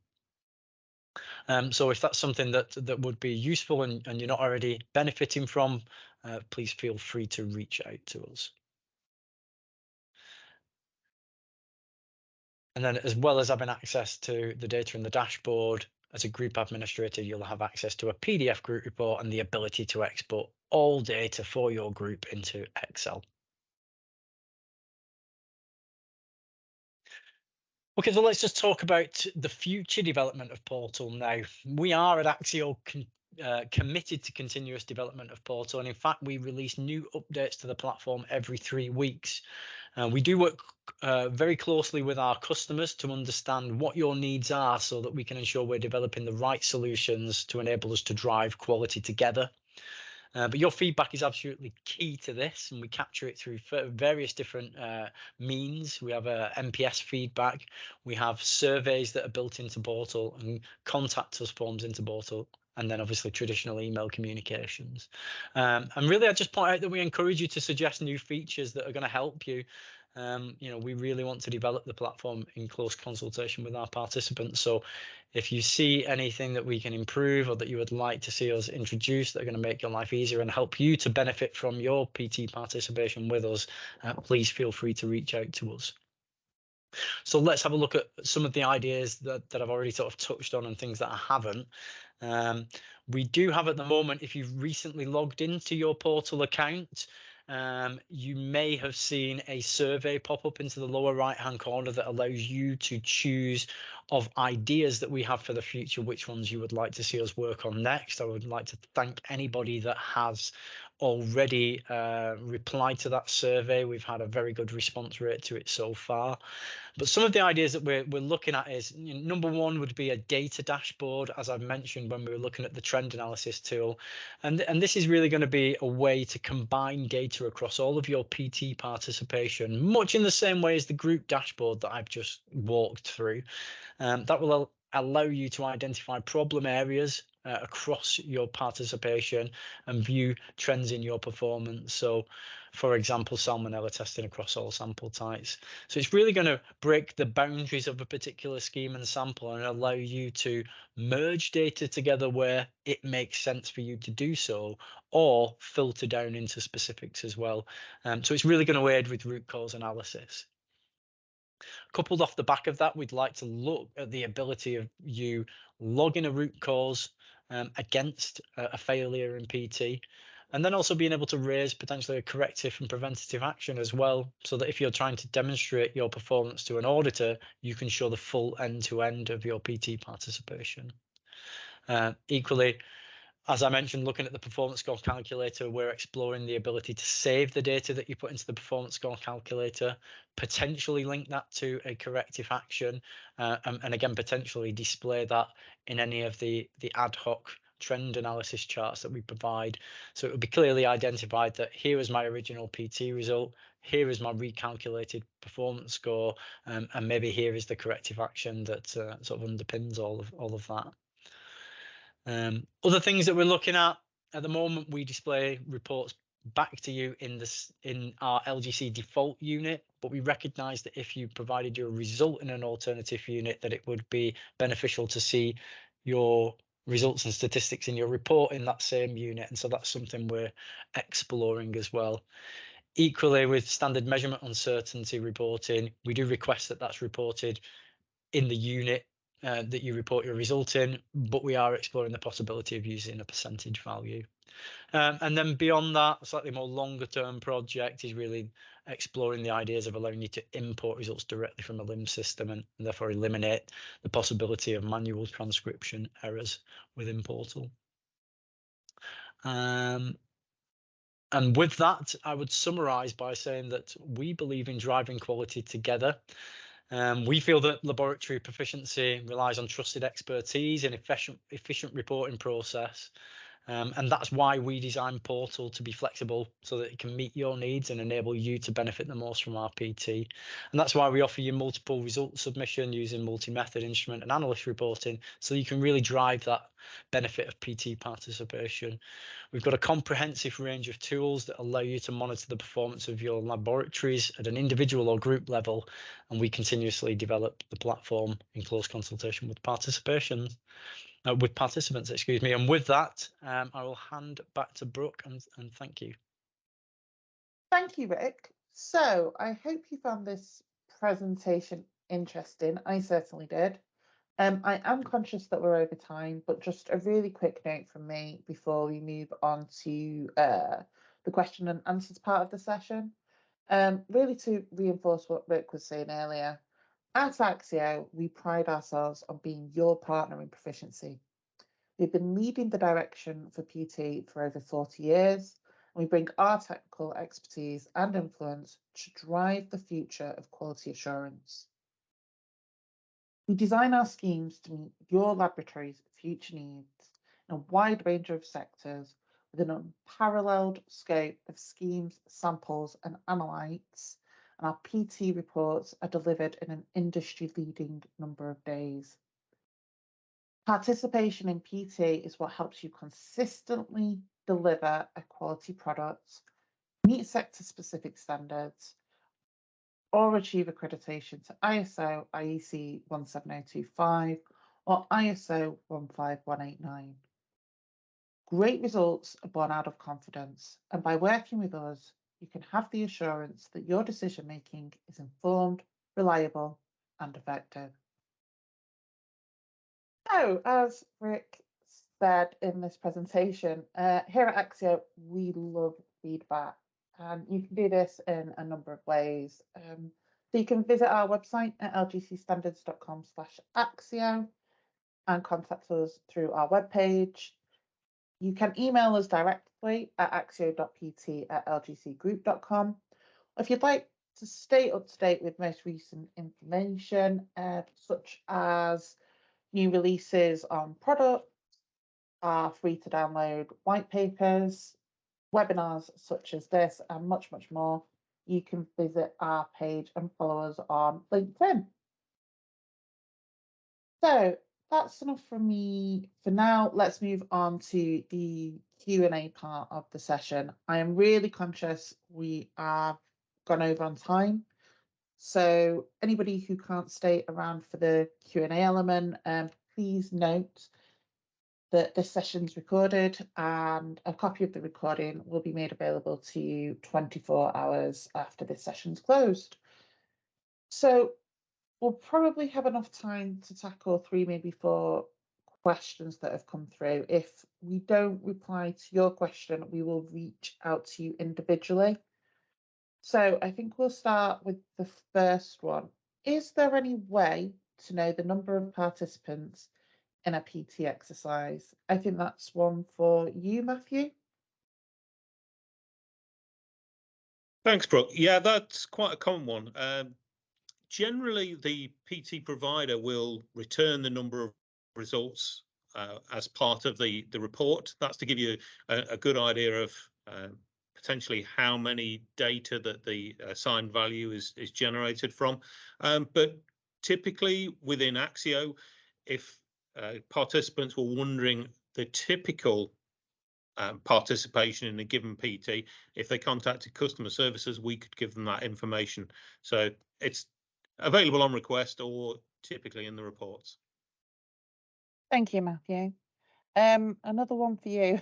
So if that's something that would be useful and you're not already benefiting from, please feel free to reach out to us. And then, as well as having access to the data in the dashboard, as a group administrator, you'll have access to a PDF group report and the ability to export all data for your group into Excel. Okay, so let's just talk about the future development of Portal now. We are at AXIO committed to continuous development of Portal, and in fact, we release new updates to the platform every 3 weeks. We do work very closely with our customers to understand what your needs are so that we can ensure we're developing the right solutions to enable us to drive quality together. But your feedback is absolutely key to this, and we capture it through various different means. We have NPS feedback, we have surveys that are built into Portal, and contact us forms into Portal, and then obviously traditional email communications. And really, I just point out that we encourage you to suggest new features that are going to help you. You know, we really want to develop the platform in close consultation with our participants. So if you see anything that we can improve or that you would like to see us introduce that are going to make your life easier and help you to benefit from your PT participation with us, please feel free to reach out to us. So let's have a look at some of the ideas that I've already sort of touched on and things that I haven't. We do have at the moment, if you've recently logged into your Portal account, you may have seen a survey pop up into the lower right hand corner that allows you to choose of ideas that we have for the future, which ones you would like to see us work on next. I would like to thank anybody that has already replied to that survey. We've had a very good response rate to it so far. But some of the ideas that we're looking at is, you know, number one would be a data dashboard, as I've mentioned when we were looking at the trend analysis tool. And this is really going to be a way to combine data across all of your PT participation, much in the same way as the group dashboard that I've just walked through. That will allow you to identify problem areas across your participation and view trends in your performance. So, for example, salmonella testing across all sample types. So it's really going to break the boundaries of a particular scheme and sample and allow you to merge data together where it makes sense for you to do so, or filter down into specifics as well. So it's really going to aid with root cause analysis. Coupled off the back of that, we'd like to look at the ability of you logging a root cause against a failure in PT, and then also being able to raise potentially a corrective and preventative action as well, so that if you're trying to demonstrate your performance to an auditor, you can show the full end-to-end of your PT participation. Equally, as I mentioned, looking at the performance score calculator, we're exploring the ability to save the data that you put into the performance score calculator, potentially link that to a corrective action, and again, potentially display that in any of the ad hoc trend analysis charts that we provide. So it will be clearly identified that here is my original PT result, here is my recalculated performance score, and maybe here is the corrective action that sort of underpins all of that. Other things that we're looking at the moment, we display reports back to you in our LGC default unit, but we recognize that if you provided your result in an alternative unit, that it would be beneficial to see your results and statistics in your report in that same unit. And so that's something we're exploring as well. Equally, with standard measurement uncertainty reporting, we do request that that's reported in the unit that you report your result in, but we are exploring the possibility of using a percentage value. And then beyond that, a slightly more longer term project is really exploring the ideas of allowing you to import results directly from a LIMS system and therefore eliminate the possibility of manual transcription errors within Portal. And with that, I would summarize by saying that we believe in driving quality together. We feel that laboratory proficiency relies on trusted expertise and efficient reporting process. And that's why we designed Portal to be flexible so that it can meet your needs and enable you to benefit the most from our PT. And that's why we offer you multiple result submission using multi-method instrument and analyst reporting, so you can really drive that benefit of PT participation. We've got a comprehensive range of tools that allow you to monitor the performance of your laboratories at an individual or group level, and we continuously develop the platform in close consultation with participants, excuse me. And with that, I will hand back to Brooke and thank you. Thank you, Rick. So I hope you found this presentation interesting. I certainly did. I am conscious that we're over time, but just a really quick note from me before we move on to the question and answers part of the session. Really to reinforce what Rick was saying earlier, at AXIO, we pride ourselves on being your partner in proficiency. We've been leading the direction for PT for over 40 years, and we bring our technical expertise and influence to drive the future of quality assurance. We design our schemes to meet your laboratory's future needs in a wide range of sectors with an unparalleled scope of schemes, samples, and analytes, and our PT reports are delivered in an industry-leading number of days. Participation in PT is what helps you consistently deliver a quality product, meet sector-specific standards, or achieve accreditation to ISO, IEC 17025, or ISO 15189. Great results are born out of confidence, and by working with us, you can have the assurance that your decision-making is informed, reliable, and effective. So, as Rick said in this presentation, here at AXIO, we love feedback. And you can do this in a number of ways. So you can visit our website at lgcstandards.com/AXIO and contact us through our webpage. You can email us directly at axio.pt@lgcgroup.com. If you'd like to stay up to date with most recent information, such as new releases on products, our free to download white papers, webinars such as this, and much, much more, you can visit our page and follow us on LinkedIn. So that's enough from me for now. Let's move on to the Q&A part of the session. I am really conscious we have gone over on time. So anybody who can't stay around for the Q&A element, please note that this session's recorded and a copy of the recording will be made available to you 24 hours after this session's closed. So we'll probably have enough time to tackle 3, maybe 4 questions that have come through. If we don't reply to your question, we will reach out to you individually. So I think we'll start with the first one. Is there any way to know the number of participants in a PT exercise? I think that's one for you, Matthew. Thanks, Brooke. Yeah, that's quite a common one. Generally, the PT provider will return the number of results as part of the report. That's to give you a good idea of potentially how many data that the assigned value is generated from. But typically within AXIO, if participants were wondering the typical participation in a given PT, if they contacted customer services, we could give them that information. So it's available on request or typically in the reports. Thank you, Matthew. Another one for you.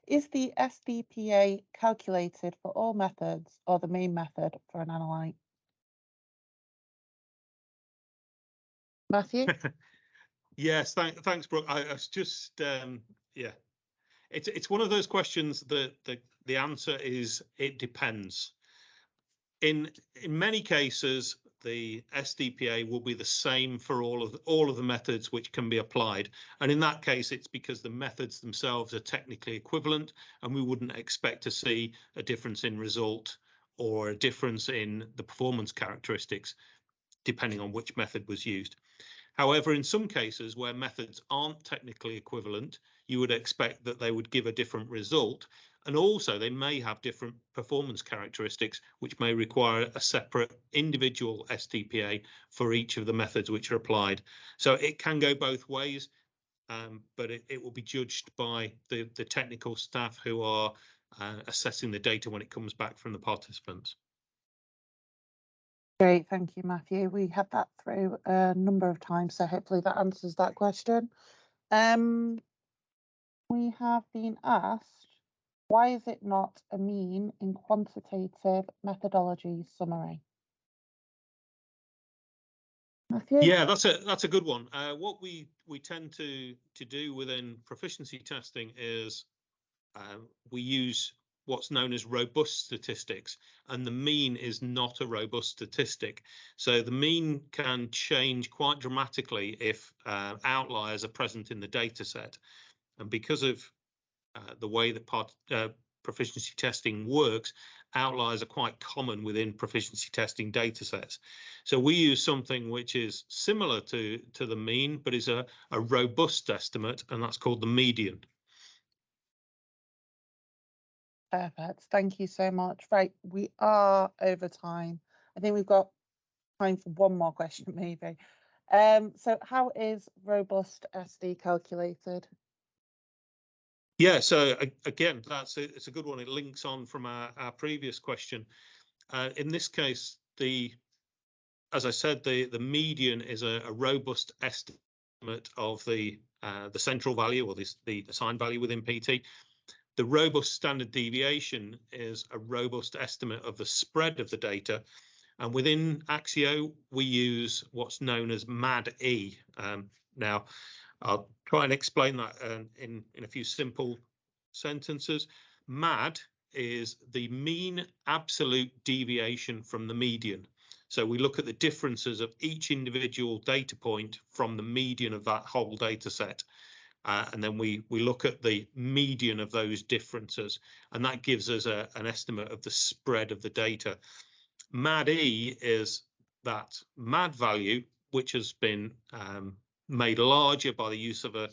Is the SDPA calculated for all methods or the main method for an analyte? Matthew? Yes, thanks, Brooke. I was just, yeah. It's one of those questions that the answer is it depends. In many cases, the SDPA will be the same for all of the methods which can be applied, and in that case, it's because the methods themselves are technically equivalent, and we wouldn't expect to see a difference in result or a difference in the performance characteristics, depending on which method was used. However, in some cases where methods aren't technically equivalent, you would expect that they would give a different result. And also they may have different performance characteristics, which may require a separate individual STPA for each of the methods which are applied. So it can go both ways, but it will be judged by the technical staff who are assessing the data when it comes back from the participants. Great, thank you, Matthew. We had that through a number of times, so hopefully that answers that question. We have been asked, why is it not a mean in quantitative methodology summary? Matthew? Yeah, that's a good one. What we tend to do within proficiency testing is we use what's known as robust statistics, and the mean is not a robust statistic. So the mean can change quite dramatically if outliers are present in the data set. And because of the way that proficiency testing works, outliers are quite common within proficiency testing data sets. So we use something which is similar to the mean, but is a robust estimate, and that's called the median. Perfect. Thank you so much. Right, we are over time. I think we've got time for one more question, maybe. So how is robust SD calculated? Yeah, so again, it's a good one. It links on from our previous question. In this case, as I said, the median is a robust estimate of the central value, or the assigned value within PT. The robust standard deviation is a robust estimate of the spread of the data. And within AXIO, we use what's known as MAD-E. Now, I'll try and explain that in a few simple sentences. MAD is the mean absolute deviation from the median. So we look at the differences of each individual data point from the median of that whole data set. And then we look at the median of those differences, and that gives us an estimate of the spread of the data. MAD-E is that MAD value, which has been made larger by the use of a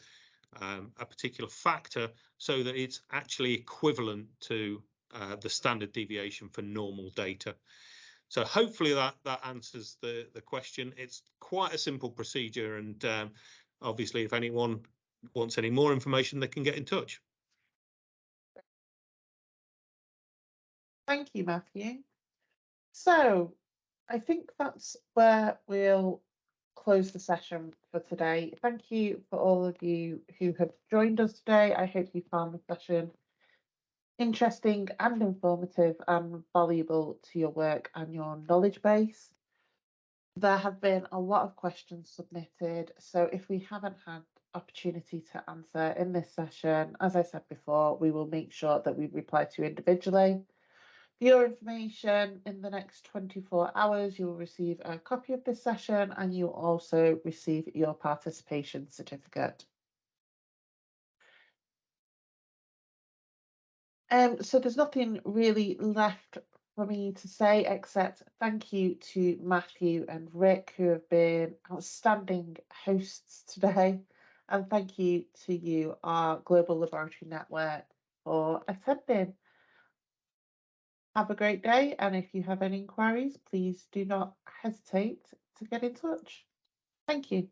particular factor, so that it's actually equivalent to the standard deviation for normal data. So hopefully that answers the question. It's quite a simple procedure, and obviously if anyone wants any more information, they can get in touch. Thank you, Matthew. So I think that's where we'll close the session for today. Thank you for all of you who have joined us today. I hope you found the session interesting and informative and valuable to your work and your knowledge base. There have been a lot of questions submitted, so if we haven't had opportunity to answer in this session, as I said before, we will make sure that we reply to you individually. For your information, in the next 24 hours, you will receive a copy of this session, and you will also receive your participation certificate. So there's nothing really left for me to say except thank you to Matthew and Rick, who have been outstanding hosts today, and thank you to you, our Global Laboratory Network, for attending. Have a great day, and if you have any inquiries, please do not hesitate to get in touch. Thank you.